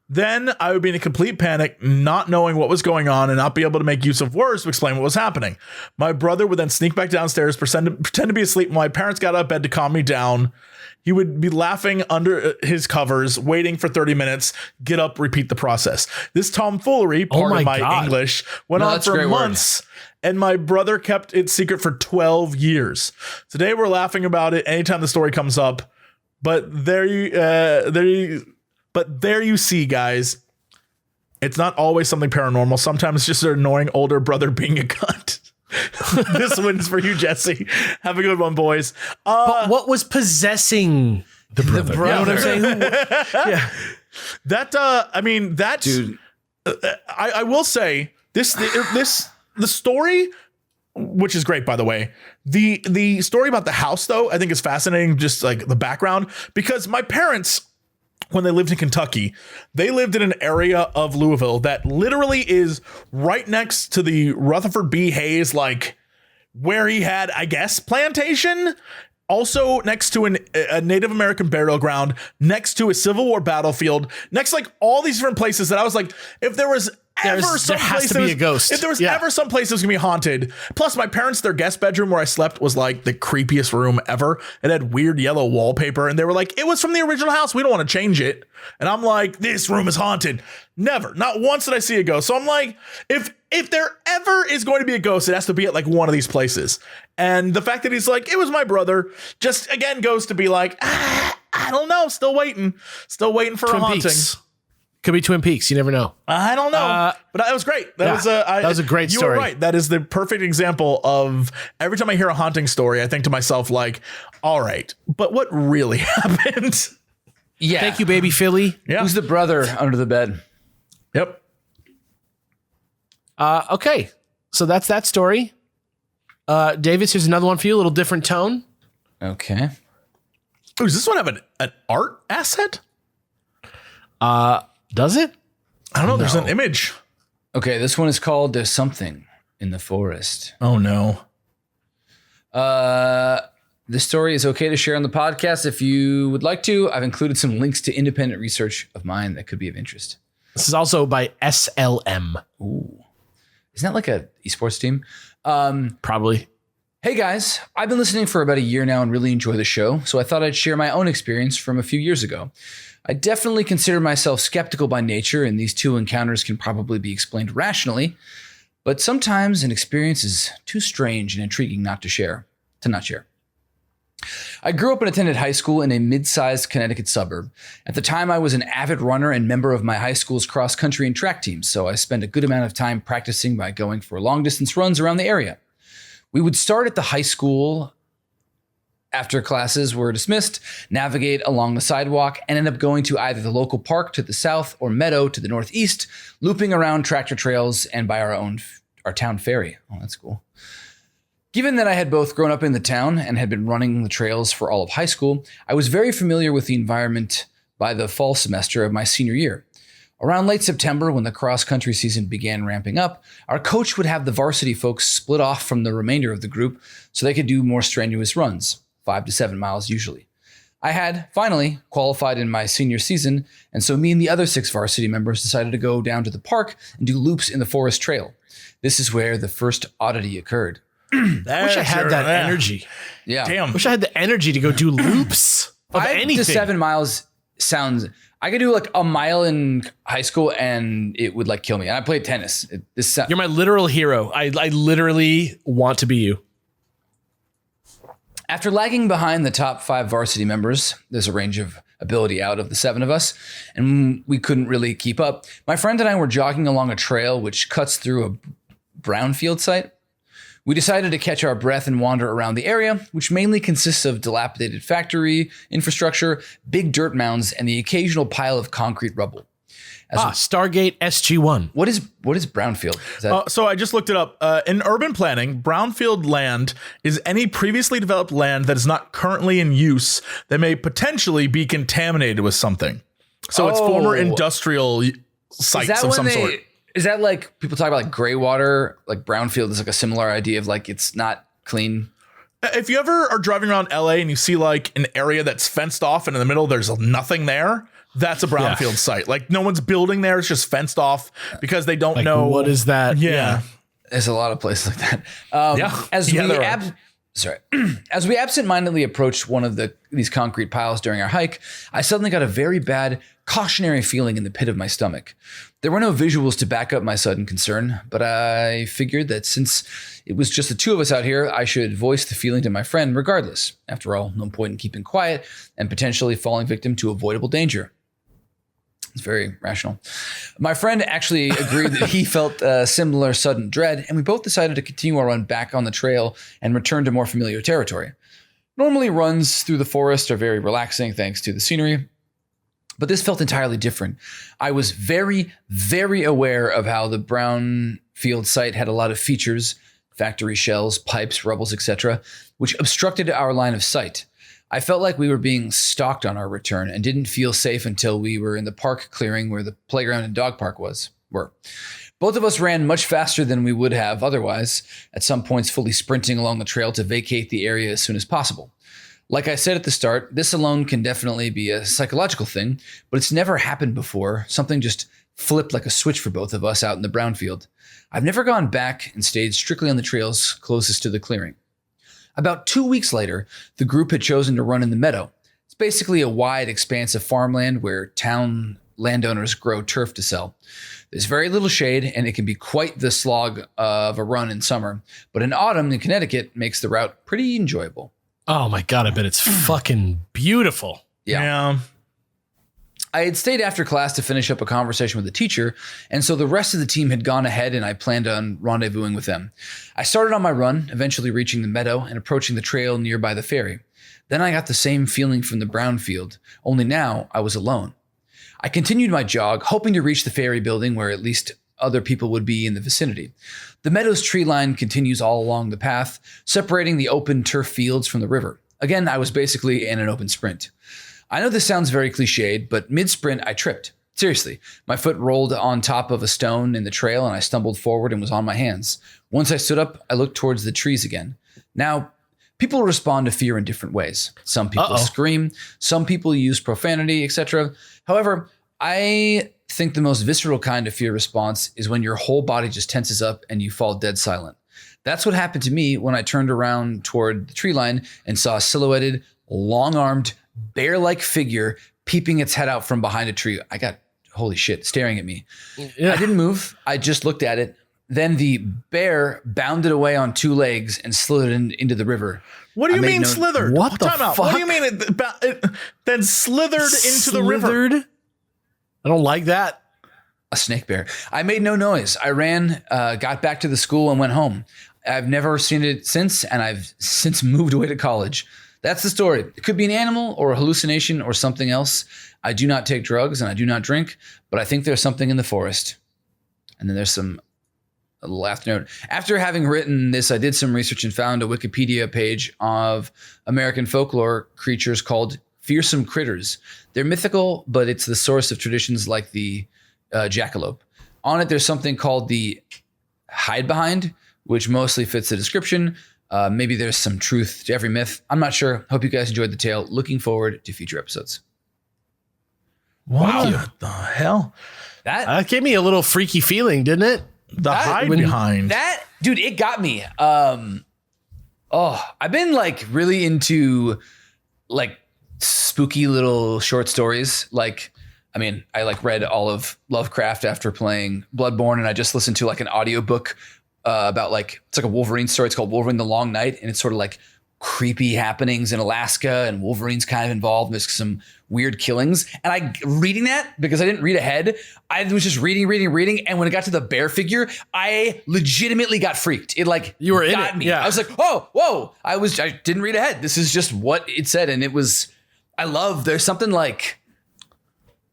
Then I would be in a complete panic, not knowing what was going on and not be able to make use of words to explain what was happening. My brother would then sneak back downstairs, pretend to be asleep. When my parents got out of bed to calm me down, he would be laughing under his covers, waiting for 30 minutes, get up, repeat the process. This tomfoolery, part of my
God.
English, went on
that's a
for
great
months. And my brother kept it secret for 12 years. Today we're laughing about it anytime the story comes up. But there you see, guys. It's not always something paranormal. Sometimes it's just an annoying older brother being a cunt. This one's for you, Jesse. Have a good one, boys.
But what was possessing the brother? You know what I'm saying? Yeah.
That's
Dude.
I will say the story, which is great, by the way. The story about the house, though, I think is fascinating, just like the background, because my parents, when they lived in Kentucky, they lived in an area of Louisville that literally is right next to the Rutherford B. Hayes, like where he had, I guess, plantation. Also next to a Native American burial ground, next to a Civil War battlefield, next like all these different places that I was like, if there was ever some
there has
place
to be a ghost.
If there was
Yeah.
ever some place that was gonna be haunted. Plus, my parents, their guest bedroom where I slept was like the creepiest room ever. It had weird yellow wallpaper, and they were like, it was from the original house. We don't want to change it. And I'm like, this room is haunted. Never, not once did I see a ghost. So I'm like, if there ever is going to be a ghost, it has to be at like one of these places. And the fact that he's like, it was my brother, just again goes to be like, I don't know, still waiting for
Twin
a haunting.
Peaks. Could be Twin Peaks. You never know.
I don't know, but that was great. That was a great
story.
You were right. That is the perfect example of every time I hear a haunting story, I think to myself like, all right, but what really happened?
Yeah.
Thank you, baby Philly.
Yeah.
Who's the brother under the bed?
Yep.
Okay. So that's that story. Davis, here's another one for you. A little different tone.
Okay.
Ooh, does this one have an art asset?
Does it?
I don't know. There's an image.
Okay, this one is called There's Something in the Forest.
Oh no.
This story is okay to share on the podcast if you would like to. I've included some links to independent research of mine that could be of interest.
This is also by SLM.
Ooh. Isn't that like a esports team?
Probably.
Hey guys, I've been listening for about a year now and really enjoy the show, so I thought I'd share my own experience from a few years ago. I definitely consider myself skeptical by nature, and these two encounters can probably be explained rationally, but sometimes an experience is too strange and intriguing not to share. I grew up and attended high school in a mid-sized Connecticut suburb. At the time, I was an avid runner and member of my high school's cross-country and track teams, so I spent a good amount of time practicing by going for long-distance runs around the area. We would start at the high school after classes were dismissed, navigate along the sidewalk, and end up going to either the local park to the south or meadow to the northeast, looping around tractor trails and by our town ferry. Oh, that's cool. Given that I had both grown up in the town and had been running the trails for all of high school, I was very familiar with the environment by the fall semester of my senior year. Around late September, when the cross-country season began ramping up, our coach would have the varsity folks split off from the remainder of the group so they could do more strenuous runs, 5 to 7 miles usually. I had, finally, qualified in my senior season, and so me and the other 6 varsity members decided to go down to the park and do loops in the forest trail. This is where the first oddity occurred.
I wish I had that energy.
Yeah.
Damn.
Wish I had the energy to go do loops of
5
anything.
to 7 miles sounds. I could do like a mile in high school and it would like kill me. And I played tennis.
You're my literal hero. I literally want to be you.
After lagging behind the top 5 varsity members, there's a range of ability out of the 7 of us, and we couldn't really keep up. My friend and I were jogging along a trail which cuts through a brownfield site. We decided to catch our breath and wander around the area, which mainly consists of dilapidated factory infrastructure, big dirt mounds, and the occasional pile of concrete rubble.
Stargate SG-1.
What is brownfield? Is that
So I just looked it up. In urban planning, brownfield land is any previously developed land that is not currently in use that may potentially be contaminated with something. So it's former industrial sites of some sort.
Is that like people talk about like gray water, like brownfield is like a similar idea of like it's not clean?
If you ever are driving around LA and you see like an area that's fenced off and in the middle there's nothing there, that's a brownfield site. Like no one's building there, it's just fenced off because they don't know
what is that.
Yeah.
There's a lot of places like that. As we absentmindedly approached one of these concrete piles during our hike, I suddenly got a very bad cautionary feeling in the pit of my stomach. There were no visuals to back up my sudden concern, but I figured that since it was just the 2 of us out here, I should voice the feeling to my friend regardless. After all, no point in keeping quiet and potentially falling victim to avoidable danger. It's very rational. My friend actually agreed that he felt a similar sudden dread, and we both decided to continue our run back on the trail and return to more familiar territory. Normally, runs through the forest are very relaxing thanks to the scenery, but this felt entirely different. I was very, very aware of how the brownfield site had a lot of features, factory shells, pipes, rubbles, etc., which obstructed our line of sight. I felt like we were being stalked on our return and didn't feel safe until we were in the park clearing where the playground and dog park were. Both of us ran much faster than we would have otherwise, at some points fully sprinting along the trail to vacate the area as soon as possible. Like I said at the start, this alone can definitely be a psychological thing, but it's never happened before. Something just flipped like a switch for both of us out in the brownfield. I've never gone back and stayed strictly on the trails closest to the clearing. About 2 weeks later, the group had chosen to run in the meadow. It's basically a wide expanse of farmland where town landowners grow turf to sell. There's very little shade, and it can be quite the slog of a run in summer. But in autumn in Connecticut makes the route pretty enjoyable.
Oh my God, I bet it's fucking beautiful.
Yeah.
I had stayed after class to finish up a conversation with the teacher, and so the rest of the team had gone ahead and I planned on rendezvousing with them. I started on my run, eventually reaching the meadow and approaching the trail nearby the ferry. Then I got the same feeling from the brownfield, only now I was alone. I continued my jog, hoping to reach the ferry building where at least other people would be in the vicinity. The meadow's tree line continues all along the path, separating the open turf fields from the river. Again, I was basically in an open sprint. I know this sounds very cliched, but mid-sprint, I tripped. Seriously, my foot rolled on top of a stone in the trail and I stumbled forward and was on my hands. Once I stood up, I looked towards the trees again. Now, people respond to fear in different ways. Some people scream, some people use profanity, etc. However, I think the most visceral kind of fear response is when your whole body just tenses up and you fall dead silent. That's what happened to me when I turned around toward the tree line and saw a silhouetted, long-armed, bear-like figure peeping its head out from behind a tree. I got, holy shit, staring at me. Yeah. I didn't move. I just looked at it. Then the bear bounded away on 2 legs and slithered into the river.
What do you mean slithered?
What the fuck?
What do you mean it then slithered into the river?
I don't like that.
A snake bear. I made no noise. I ran, got back to the school and went home. I've never seen it since, and I've since moved away to college. That's the story. It could be an animal or a hallucination or something else. I do not take drugs and I do not drink, but I think there's something in the forest. And then there's a little afternote. After having written this, I did some research and found a Wikipedia page of American folklore creatures called fearsome critters. They're mythical, but it's the source of traditions like the jackalope. On it, there's something called the hide behind, which mostly fits the description. Maybe there's some truth to every myth. I'm not sure. Hope you guys enjoyed the tale. Looking forward to future episodes.
Wow. What the hell?
That gave me a little freaky feeling, didn't it?
Hide behind.
That, dude, it got me. I've been like really into like spooky little short stories. Like, I mean, I like read all of Lovecraft after playing Bloodborne, and I just listened to like an audiobook about like, it's like a Wolverine story. It's called Wolverine the Long Night, and it's sort of like creepy happenings in Alaska, and Wolverine's kind of involved. There's some weird killings, and I reading that because I didn't read ahead. I was just reading, and when it got to the bear figure, I legitimately got freaked. It like
You were in
got
it,
me.
yeah.
I was like, oh, whoa! I didn't read ahead. This is just what it said, and it was. There's something like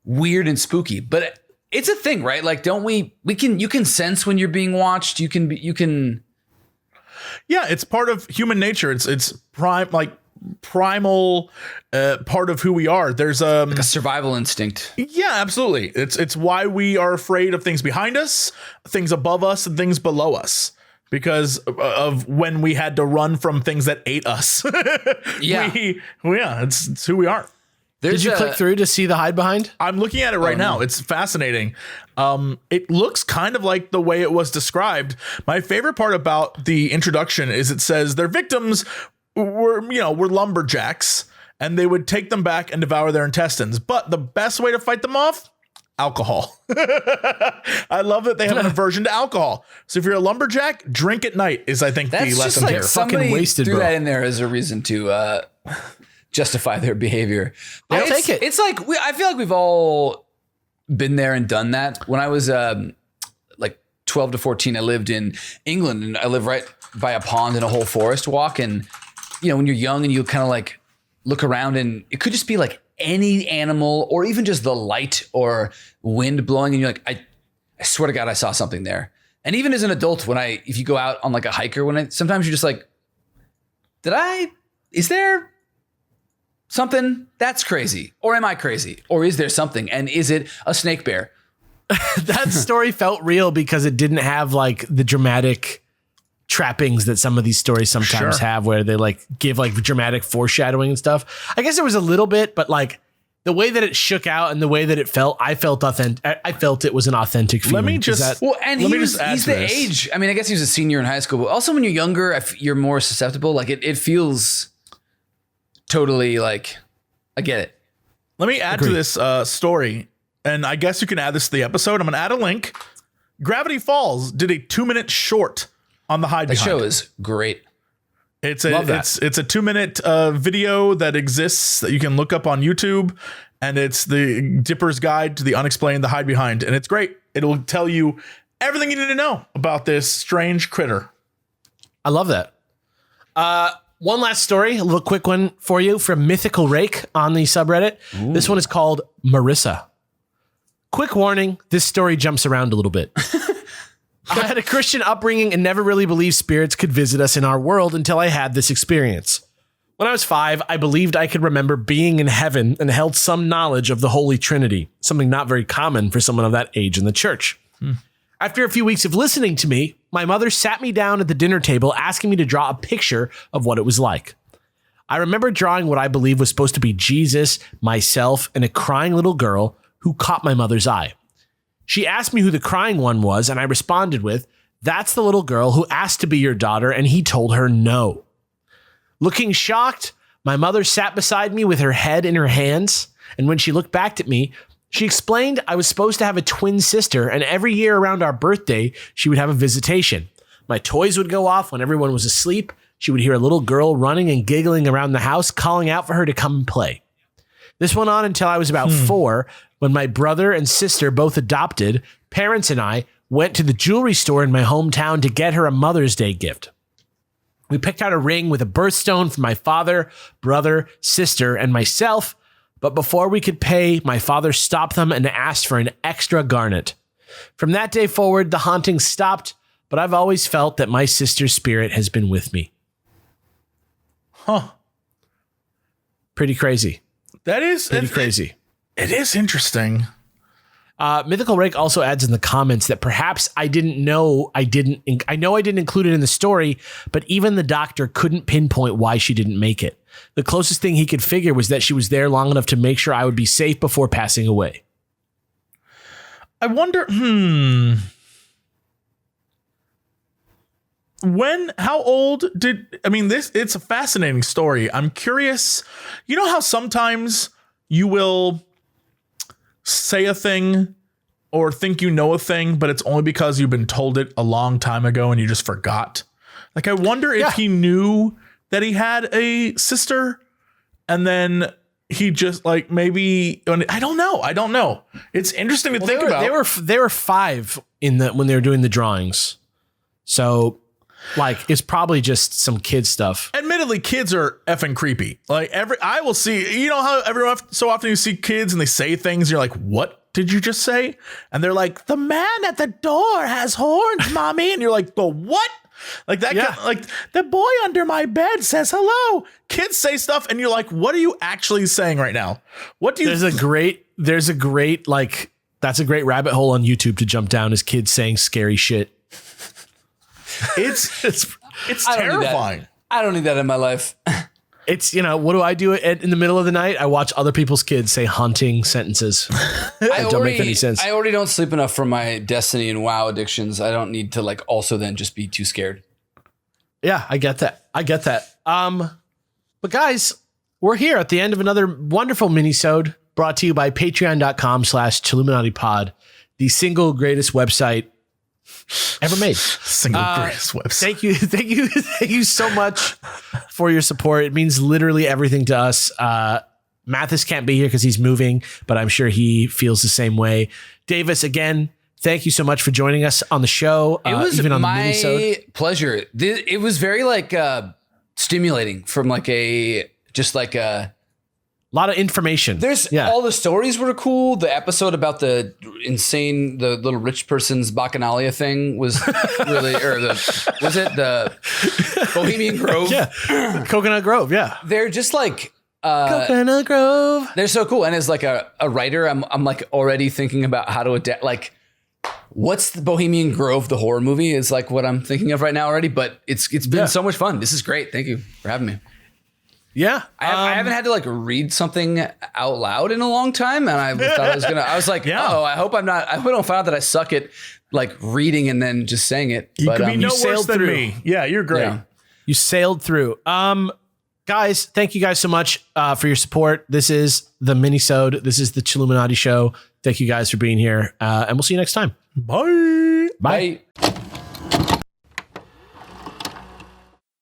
weird and spooky, but it's a thing, right? Like, don't you can sense when you're being watched. You can.
Yeah, it's part of human nature. It's primal part of who we are. There's
Like a survival instinct.
yeah, absolutely. It's why we are afraid of things behind us, things above us, and things below us. Because of when we had to run from things that ate us.
Yeah.
It's who we are.
Did you click through to see the hide behind?
I'm looking at it right now. It's fascinating. It looks kind of like the way it was described. My favorite part about the introduction is it says their victims were lumberjacks, and they would take them back and devour their intestines. But the best way to fight them off, alcohol. I love that they have an aversion to alcohol. So if you're a lumberjack, drink at night is, I think,
That's
the
just
lesson
like
here.
somebody
wasted,
threw
bro.
that in there as a reason to justify their behavior.
I'll take it.
It's like I feel like we've all been there and done that. When I was like 12 to 14, I lived in England, and I lived right by a pond in a whole forest walk. And when you're young and you kind of like look around, and it could just be like any animal, or even just the light or wind blowing, and you're like, I swear to God, I saw something there. And even as an adult, if you go out on like a hike, or sometimes you're just like, is there something that's crazy? Or am I crazy? Or is there something? And is it a snake bear?
That story felt real because it didn't have like the dramatic trappings that some of these stories sometimes
Sure.
have, where they like give like dramatic foreshadowing and stuff. I guess there was a little bit, but like the way that it shook out and the way that it felt, I felt authentic. I felt it was an authentic feeling.
Let me
Is
just
that-
Well, and
Let me
he's
just add
the
to this.
age. I mean, I guess he was a senior in high school, but also when you're younger, you're more susceptible. Like it feels totally like, I get it.
Let me add to this story, and I guess you can add this to the episode. I'm going to add a link. Gravity Falls did a 2-minute short on the hide
The
behind.
show is great.
It's
Love that.
it's a 2-minute video that exists that you can look up on YouTube, and it's the Dipper's Guide to the Unexplained, the Hide Behind, and it's great. It'll tell you everything you need to know about this strange critter.
I love that. One last story, a little quick one for you from Mythical Rake on the subreddit. Ooh. This one is called Marissa. Quick warning, this story jumps around a little bit. I had a Christian upbringing and never really believed spirits could visit us in our world until I had this experience. When I was 5, I believed I could remember being in heaven and held some knowledge of the Holy Trinity, something not very common for someone of that age in the church. After a few weeks of listening to me, my mother sat me down at the dinner table asking me to draw a picture of what it was like. I remember drawing what I believe was supposed to be Jesus, myself, and a crying little girl who caught my mother's eye. She asked me who the crying one was, and I responded with, "That's the little girl who asked to be your daughter," and he told her no. Looking shocked, my mother sat beside me with her head in her hands, and when she looked back at me, she explained I was supposed to have a twin sister, and every year around our birthday, she would have a visitation. My toys would go off when everyone was asleep. She would hear a little girl running and giggling around the house, calling out for her to come and play. This went on until I was about 4, when my brother and sister, both adopted, parents and I, went to the jewelry store in my hometown to get her a Mother's Day gift. We picked out a ring with a birthstone for my father, brother, sister, and myself, but before we could pay, my father stopped them and asked for an extra garnet. From that day forward, the haunting stopped, but I've always felt that my sister's spirit has been with me.
Huh.
Pretty crazy.
That is
Pretty crazy.
It is interesting.
Mythical Rake also adds in the comments that perhaps I know I didn't include it in the story, but even the doctor couldn't pinpoint why she didn't make it. The closest thing he could figure was that she was there long enough to make sure I would be safe before passing away.
I wonder, How old it's a fascinating story. I'm curious. You know how sometimes you will say a thing or think you know a thing, but it's only because you've been told it a long time ago and you just forgot. Like, I wonder if he knew that he had a sister and then he just like maybe I don't know. It's interesting to think about.
They were 5 when they were doing the drawings. So like it's probably just some kid stuff.
Admittedly, kids are effing creepy. Like I will see, you know how so often you see kids and they say things, you're like, what did you just say? And they're like, the man at the door has horns, mommy. And you're like, the what? Like that, like the boy under my bed says hello. Kids say stuff, and you're like, "What are you actually saying right now? What do you?"
There's a great like that's a great rabbit hole on YouTube to jump down is kids saying scary shit.
It's terrifying.
I don't need that in my life.
It's, what do I do in the middle of the night? I watch other people's kids say haunting sentences. That don't make any sense.
I already don't sleep enough from my Destiny and WoW addictions. I don't need to like also then just be too scared.
Yeah, I get that. But guys, we're here at the end of another wonderful minisode brought to you by patreon.com/Chilluminatipod, the single greatest website ever made.
Single greatest website.
Thank you so much for your support. It means literally everything to us. Mathis can't be here because he's moving, but I'm sure he feels the same way. Davis, again, thank you so much for joining us on the show.
It was
even on
my
the minisode.
pleasure. It was very like stimulating from like a
lot of information.
All the stories were cool. The episode about the little rich person's bacchanalia thing was really, was it the Bohemian Grove?
Yeah. Coconut Grove. Yeah.
They're just like,
Coconut Grove.
They're so cool. And as like a writer, I'm like already thinking about how to adapt, like what's the Bohemian Grove, the horror movie is like what I'm thinking of right now already, but it's been so much fun. This is great. Thank you for having me.
Yeah.
I haven't had to like read something out loud in a long time. And I thought I was like, I hope I don't find out that I suck at like reading and then just saying it.
You could be no worse than me. Yeah, you're great.
Yeah. You sailed through. Guys, thank you guys so much for your support. This is the minisode. This is the Chilluminati show. Thank you guys for being here. And we'll see you next time.
Bye.
Bye.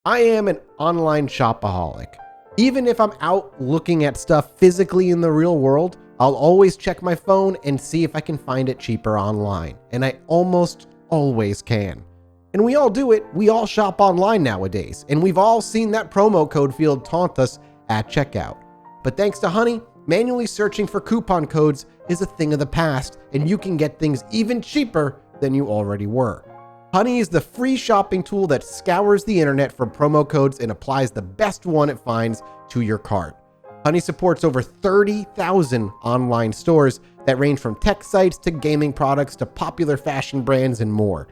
I am an online shopaholic. Even if I'm out looking at stuff physically in the real world, I'll always check my phone and see if I can find it cheaper online. And I almost always can. And we all do it. We all shop online nowadays. And we've all seen that promo code field taunt us at checkout. But thanks to Honey, manually searching for coupon codes is a thing of the past, and you can get things even cheaper than you already were. Honey is the free shopping tool that scours the internet for promo codes and applies the best one it finds to your cart. Honey supports over 30,000 online stores that range from tech sites to gaming products to popular fashion brands and more.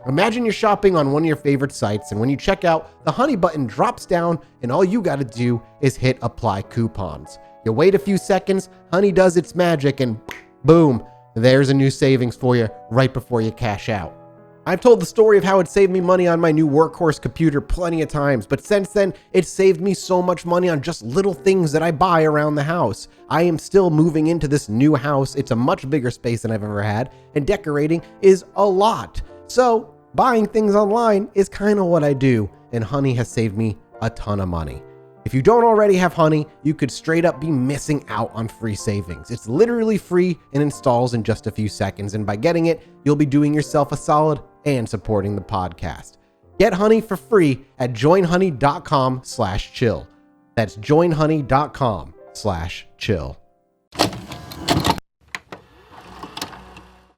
Imagine you're shopping on one of your favorite sites, and when you check out, the Honey button drops down and all you gotta do is hit apply coupons. You wait a few seconds, Honey does its magic, and boom, there's a new savings for you right before you cash out. I've told the story of how it saved me money on my new workhorse computer plenty of times, but since then, it's saved me so much money on just little things that I buy around the house. I am still moving into this new house. It's a much bigger space than I've ever had, and decorating is a lot. So, buying things online is kind of what I do, and Honey has saved me a ton of money. If you don't already have Honey, you could straight up be missing out on free savings. It's literally free and installs in just a few seconds, and by getting it, you'll be doing yourself a solid and supporting the podcast. Get Honey for free at joinhoney.com/chill. That's joinhoney.com/chill.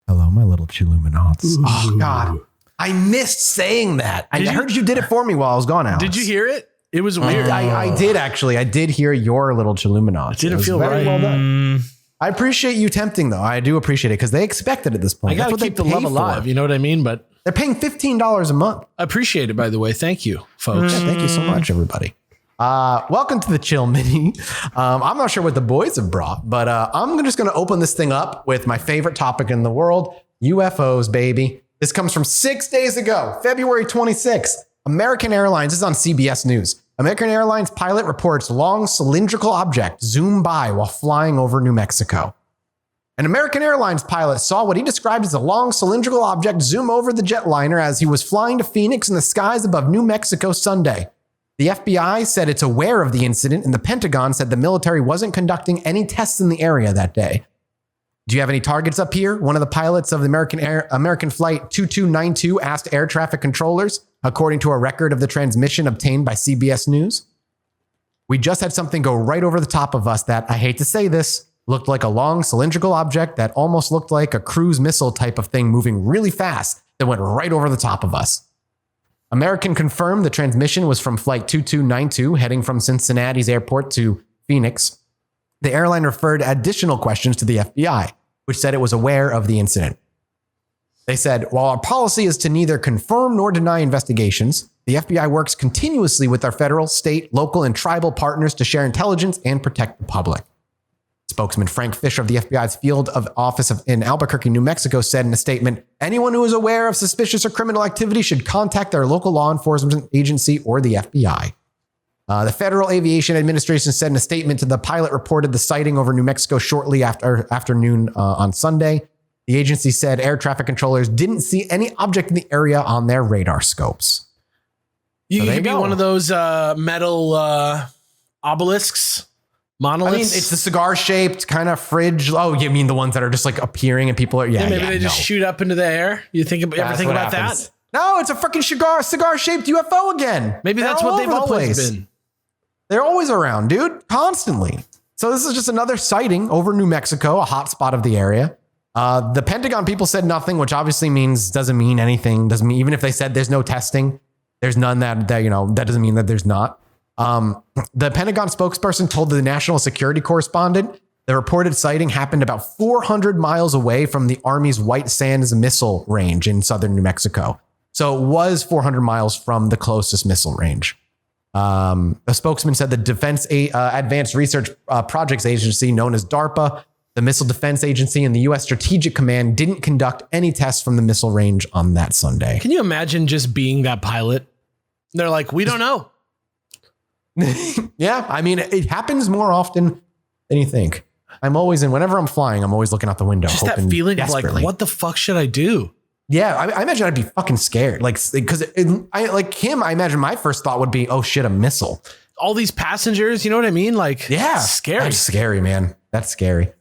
Hello, my little Chilluminats. Oh, God. I missed saying that. I heard you did it for me while I was gone, Alex.
Did you hear it? It was weird.
I did, actually. I did hear your little Chilluminats.
It didn't feel
very
right.
well done. I appreciate you tempting, though. I do appreciate it because they expect it at this point.
I got to keep the love alive. You know what I mean? But
they're paying $15 a month.
I apprate it, by the way. Thank you, folks.
Yeah, thank you so much, everybody. Welcome to the Chill Mini. I'm not sure what the boys have brought, but I'm just going to open this thing up with my favorite topic in the world, UFOs, baby. This comes from 6 days ago, February 26th. American Airlines, this is on CBS News. American Airlines pilot reports long cylindrical object zoom by while flying over New Mexico. An American Airlines pilot saw what he described as a long cylindrical object zoom over the jetliner as he was flying to Phoenix in the skies above New Mexico Sunday. The FBI said it's aware of the incident, and the Pentagon said the military wasn't conducting any tests in the area that day. Do you have any targets up here? One of the pilots of the American Flight 2292 asked air traffic controllers, according to a record of the transmission obtained by CBS News. We just had something go right over the top of us that, I hate to say this, looked like a long cylindrical object that almost looked like a cruise missile type of thing moving really fast that went right over the top of us. American confirmed the transmission was from Flight 2292 heading from Cincinnati's airport to Phoenix. The airline referred additional questions to the FBI, which said it was aware of the incident. They said, while our policy is to neither confirm nor deny investigations, the FBI works continuously with our federal, state, local, and tribal partners to share intelligence and protect the public. Spokesman Frank Fisher of the FBI's field of office in Albuquerque, New Mexico, said in a statement, anyone who is aware of suspicious or criminal activity should contact their local law enforcement agency or the FBI. The Federal Aviation Administration said in a statement to the pilot reported the sighting over New Mexico shortly after afternoon on Sunday. The agency said air traffic controllers didn't see any object in the area on their radar scopes.
You could be one of those metal obelisks, monoliths.
I mean, it's the cigar-shaped kind of fridge. Oh, you mean the ones that are just like appearing and people are, maybe
they just shoot up into the air. You ever think about that?
No, it's a freaking cigar-shaped UFO again.
Maybe that's what they've always been.
They're always around, dude, constantly. So this is just another sighting over New Mexico, a hot spot of the area. The Pentagon people said nothing, which obviously doesn't mean anything. Doesn't mean, even if they said there's no testing, there's none that doesn't mean that there's not. The Pentagon spokesperson told the national security correspondent the reported sighting happened about 400 miles away from the Army's White Sands missile range in southern New Mexico. So it was 400 miles from the closest missile range. A spokesman said the Defense Advanced Research Projects Agency, known as DARPA, the Missile Defense Agency, and the U.S. Strategic Command didn't conduct any tests from the missile range on that Sunday.
Can you imagine just being that pilot? They're like, we don't know.
Yeah, I mean, it happens more often than you think. Whenever I'm flying, I'm always looking out the window.
Just that feeling of like, what the fuck should I do?
Yeah, I imagine I'd be fucking scared. Like, because I imagine my first thought would be, oh shit, a missile.
All these passengers, you know what I mean? Like,
yeah,
scary.
That's scary, man. That's scary.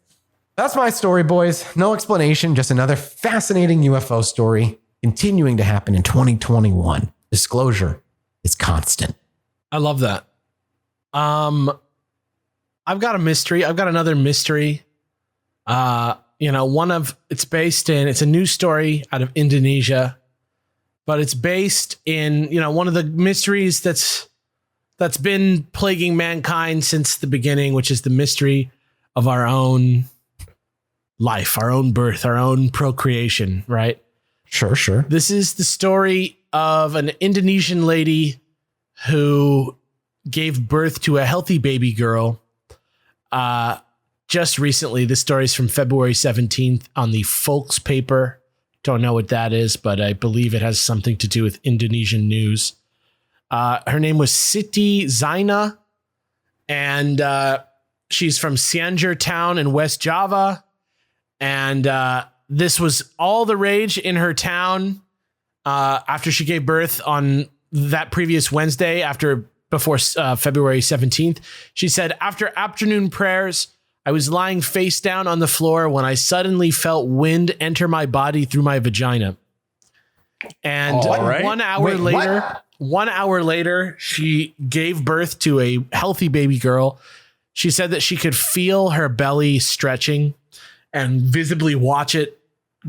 That's my story, boys. No explanation, just another fascinating UFO story continuing to happen in 2021. Disclosure is constant.
I love that. I've got a mystery. I've got another mystery. It's a news story out of Indonesia, but it's based in, one of the mysteries that's been plaguing mankind since the beginning, which is the mystery of our own life, our own birth, our own procreation, right?
Sure.
This is the story of an Indonesian lady who gave birth to a healthy baby girl. Just recently, this story is from February 17th on the Volks paper. Don't know what that is, but I believe it has something to do with Indonesian news. Her name was Siti Zaina, and she's from Cianjur town in West Java. And this was all the rage in her town after she gave birth on that previous Wednesday, before February 17th. She said, after afternoon prayers, I was lying face down on the floor when I suddenly felt wind enter my body through my vagina. And 1 hour later, 1 hour later, she gave birth to a healthy baby girl. She said that she could feel her belly stretching and visibly watch it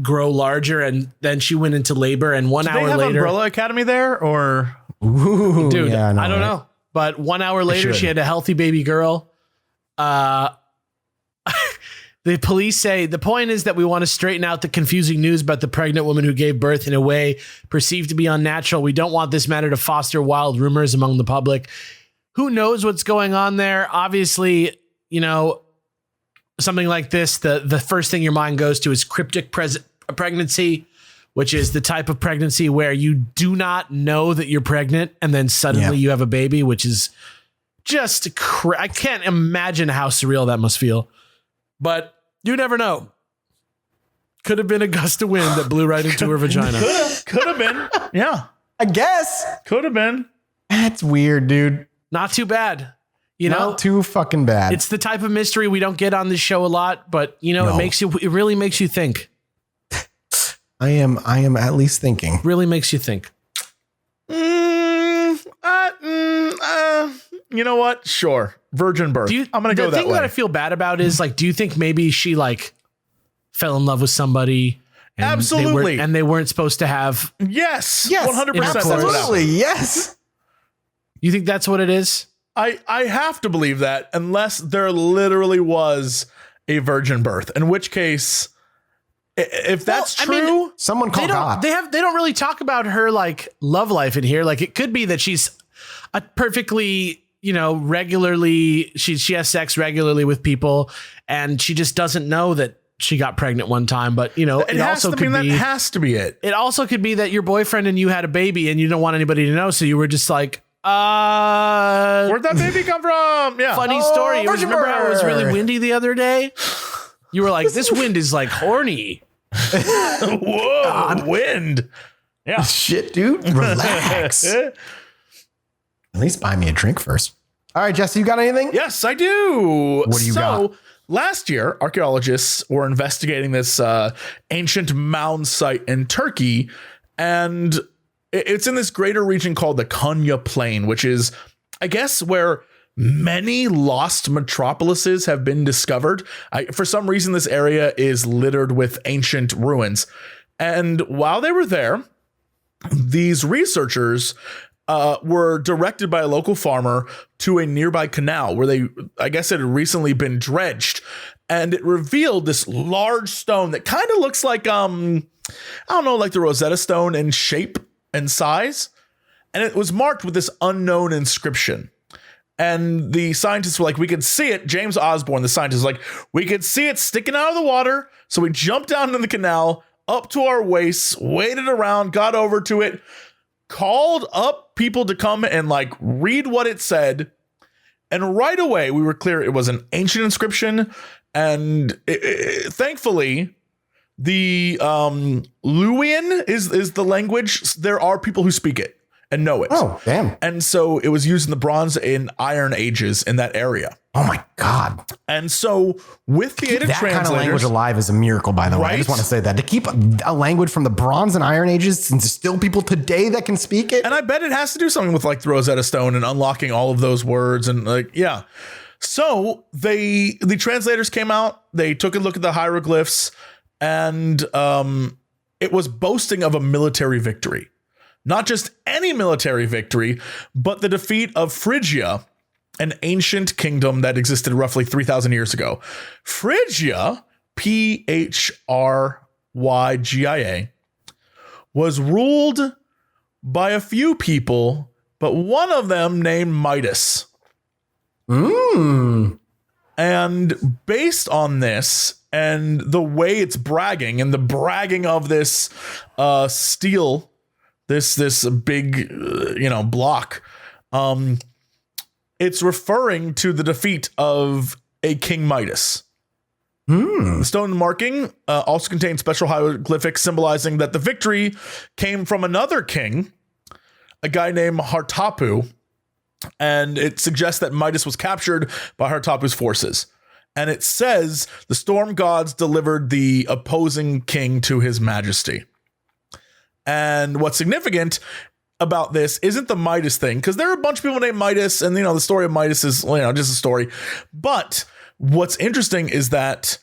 grow larger. And then she went into labor. And 1 hour later,
Umbrella Academy there, or
I don't know. But 1 hour later, she had a healthy baby girl. The police say the point is that we want to straighten out the confusing news about the pregnant woman who gave birth in a way perceived to be unnatural. We don't want this matter to foster wild rumors among the public. Who knows what's going on there? Obviously, something like this, the first thing your mind goes to is cryptic pregnancy, which is the type of pregnancy where you do not know that you're pregnant and then suddenly you have a baby, which is just I can't imagine how surreal that must feel. But you never know. Could have been a gust of wind that blew right into her vagina.
Could have been. Yeah.
I guess.
Could have been.
That's weird, dude.
Not too bad. You
Not
know,
too fucking bad.
it's the type of mystery we don't get on this show a lot, but you know,
No.
it really makes you think.
I am at least thinking.
Really makes you think.
You know what? Sure. Virgin birth. I'm going to go that way.
The thing that I feel bad about is like, do you think maybe she like fell in love with somebody? And
Absolutely.
They weren't supposed to have.
Yes.
Yes.
100%. That's what
Absolutely.
happened.
Yes.
You think that's what it is?
I have to believe that unless there literally was a virgin birth, in which case, if that's
I mean,
true,
Someone call God.
They don't really talk about her like love life in here. Like it could be that she's a perfectly, you know, regularly she has sex regularly with people and she just doesn't know that she got pregnant one time. But you know, it also could be
that has to be it.
It also could be that your boyfriend and you had a baby and you don't want anybody to know, so you were just like,
Where'd that baby come from? Yeah.
funny story. You
virgin
remember how it was really
birth.
windy the other day? You were like, this wind is like horny.
Whoa, wind. Yeah.
Shit, dude. Relax. At least buy me a drink first. All right, Jesse, you got anything?
Yes, I do.
What do you got?
Last year, archaeologists were investigating this ancient mound site in Turkey, and it's in this greater region called the Konya Plain, which is, I guess, where many lost metropolises have been discovered. For some reason, this area is littered with ancient ruins. And while they were there, these researchers were directed by a local farmer to a nearby canal where I guess it had recently been dredged, and it revealed this large stone that kind of looks like, I don't know, like the Rosetta Stone in shape and size. And it was marked with this unknown inscription. And the scientists were like, we could see it. James Osborne, the scientist, was like, we could see it sticking out of the water. So we jumped down in the canal up to our waists, waded around, got over to it, called up people to come and like read what it said. And right away, we were clear it was an ancient inscription. And thankfully, the Luwian is the language. There are people who speak it and know it.
Oh, damn.
And so it was used in the Bronze and Iron Ages in that area.
Oh, my God.
And so with the aid of
That kind of language
translators,
alive is a miracle, by the way. I
Right?
just want to say that. To keep a language from the Bronze and Iron Ages and still people today that can speak it.
and I bet it has to do something with like the Rosetta Stone and unlocking all of those words and like, yeah. So the translators came out, they took a look at the hieroglyphs, and it was boasting of a military victory. Not just any military victory, but the defeat of Phrygia, an ancient kingdom that existed roughly 3,000 years ago. Phrygia, Phrygia, was ruled by a few people, but one of them named Midas. And based on this and the way it's bragging and the bragging of this steel, this big, block, it's referring to the defeat of a King Midas. The stone marking also contains special hieroglyphics symbolizing that the victory came from another king, a guy named Hartapu, and it suggests that Midas was captured by Hartapu's forces. And it says the storm gods delivered the opposing king to his majesty. And what's significant about this isn't the Midas thing, because there are a bunch of people named Midas, and the story of Midas is just a story. But what's interesting is that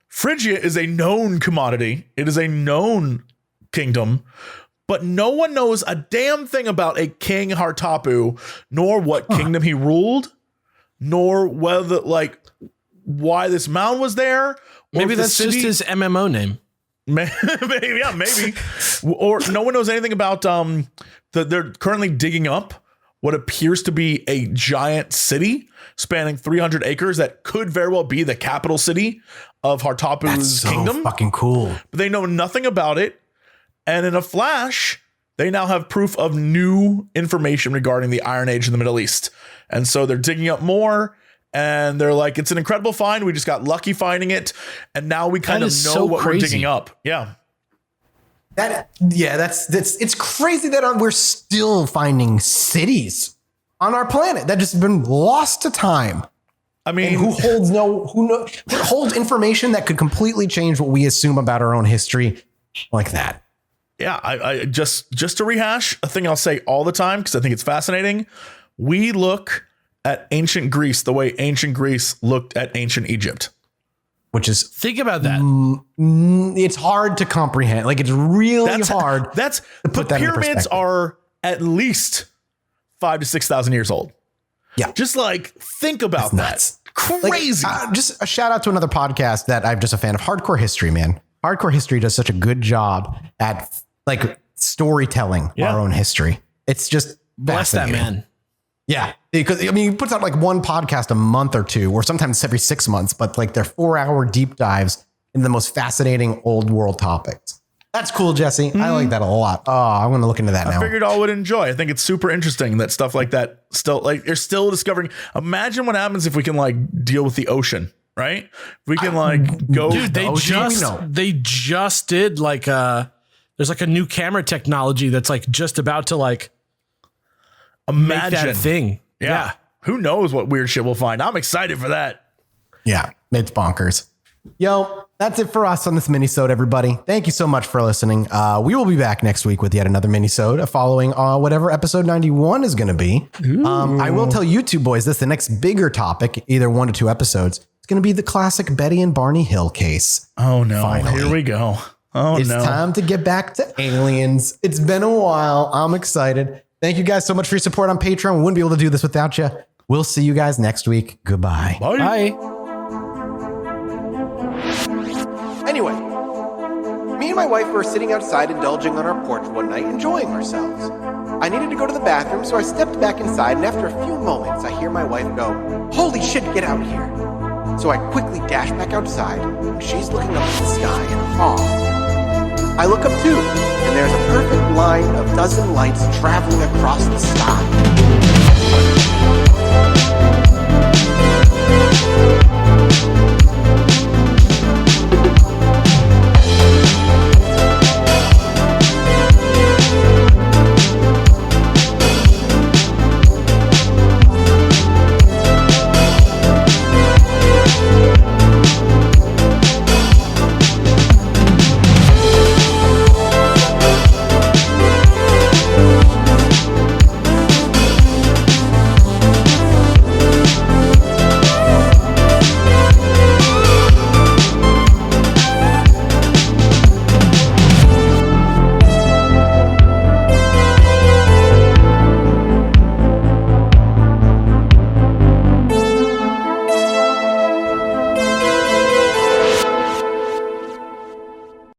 Phrygia is a known commodity. It is a known kingdom, but no one knows a damn thing about a King Hartapu, nor what kingdom he ruled, nor whether why this mound was there. Or
Maybe that's just his MMO name.
Maybe. Or no one knows anything about they're currently digging up what appears to be a giant city spanning 300 acres that could very well be the capital city of Hartapu's
That's so
kingdom.
fucking cool.
But they know nothing about it. And in a flash, they now have proof of new information regarding the Iron Age in the Middle East. And so they're digging up more. And they're like, it's an incredible find. We just got lucky finding it. And now we kind of know
so
what
crazy.
we're digging up. Yeah.
That's it's crazy that we're still finding cities on our planet that just been lost to time.
I mean,
And who holds information that could completely change what we assume about our own history like that.
yeah, I just to rehash a thing I'll say all the time, because I think it's fascinating. We look at ancient Greece the way ancient Greece looked at ancient Egypt.
Which is
Think about that.
it's hard to comprehend. Like it's really hard.
That's
to put
the
that into
pyramids
perspective.
are at least 5,000 to 6,000 years old.
Yeah.
Just like think about that.
nuts.
Crazy.
Like, just a shout out to another podcast that I'm just a fan of, Hardcore History, man. Hardcore History does such a good job at like storytelling our own history. It's just
Bless that
fascinating.
man.
Yeah, because I mean, he puts out like one podcast a month or two, or sometimes every 6 months, but like they're 4-hour deep dives into the most fascinating old world topics. That's cool, Jesse. I like that a lot. Oh, I'm going to look into that now.
I figured all would enjoy. I think it's super interesting that stuff like that still, like, you're still discovering. Imagine what happens if we can like deal with the ocean, right? If we can like go.
Dude, they just did like there's like a new camera technology that's like just about to like make that a
imagine
thing.
Yeah. Who knows what weird shit we'll find? I'm excited for that.
Yeah, it's bonkers. Yo, that's it for us on this minisode, everybody. Thank you so much for listening. We will be back next week with yet another minisode following whatever episode 91 is going to be. I will tell you two boys this, the next bigger topic, either 1 to 2 episodes, it's going to be the classic Betty and Barney Hill case.
Oh no.
Finally.
Here we go. Oh
It's
no.
time to get back to aliens. It's been a while. I'm excited. Thank you guys so much for your support on Patreon. We wouldn't be able to do this without you. We'll see you guys next week. Goodbye.
Bye.
Bye.
Anyway, me and my wife were sitting outside indulging on our porch one night, enjoying ourselves. I needed to go to the bathroom, so I stepped back inside, and after a few moments, I hear my wife go, "Holy shit, get out here." So I quickly dash back outside, and she's looking up at the sky in awe. I look up too, and there's a perfect line of dozen lights traveling across the sky.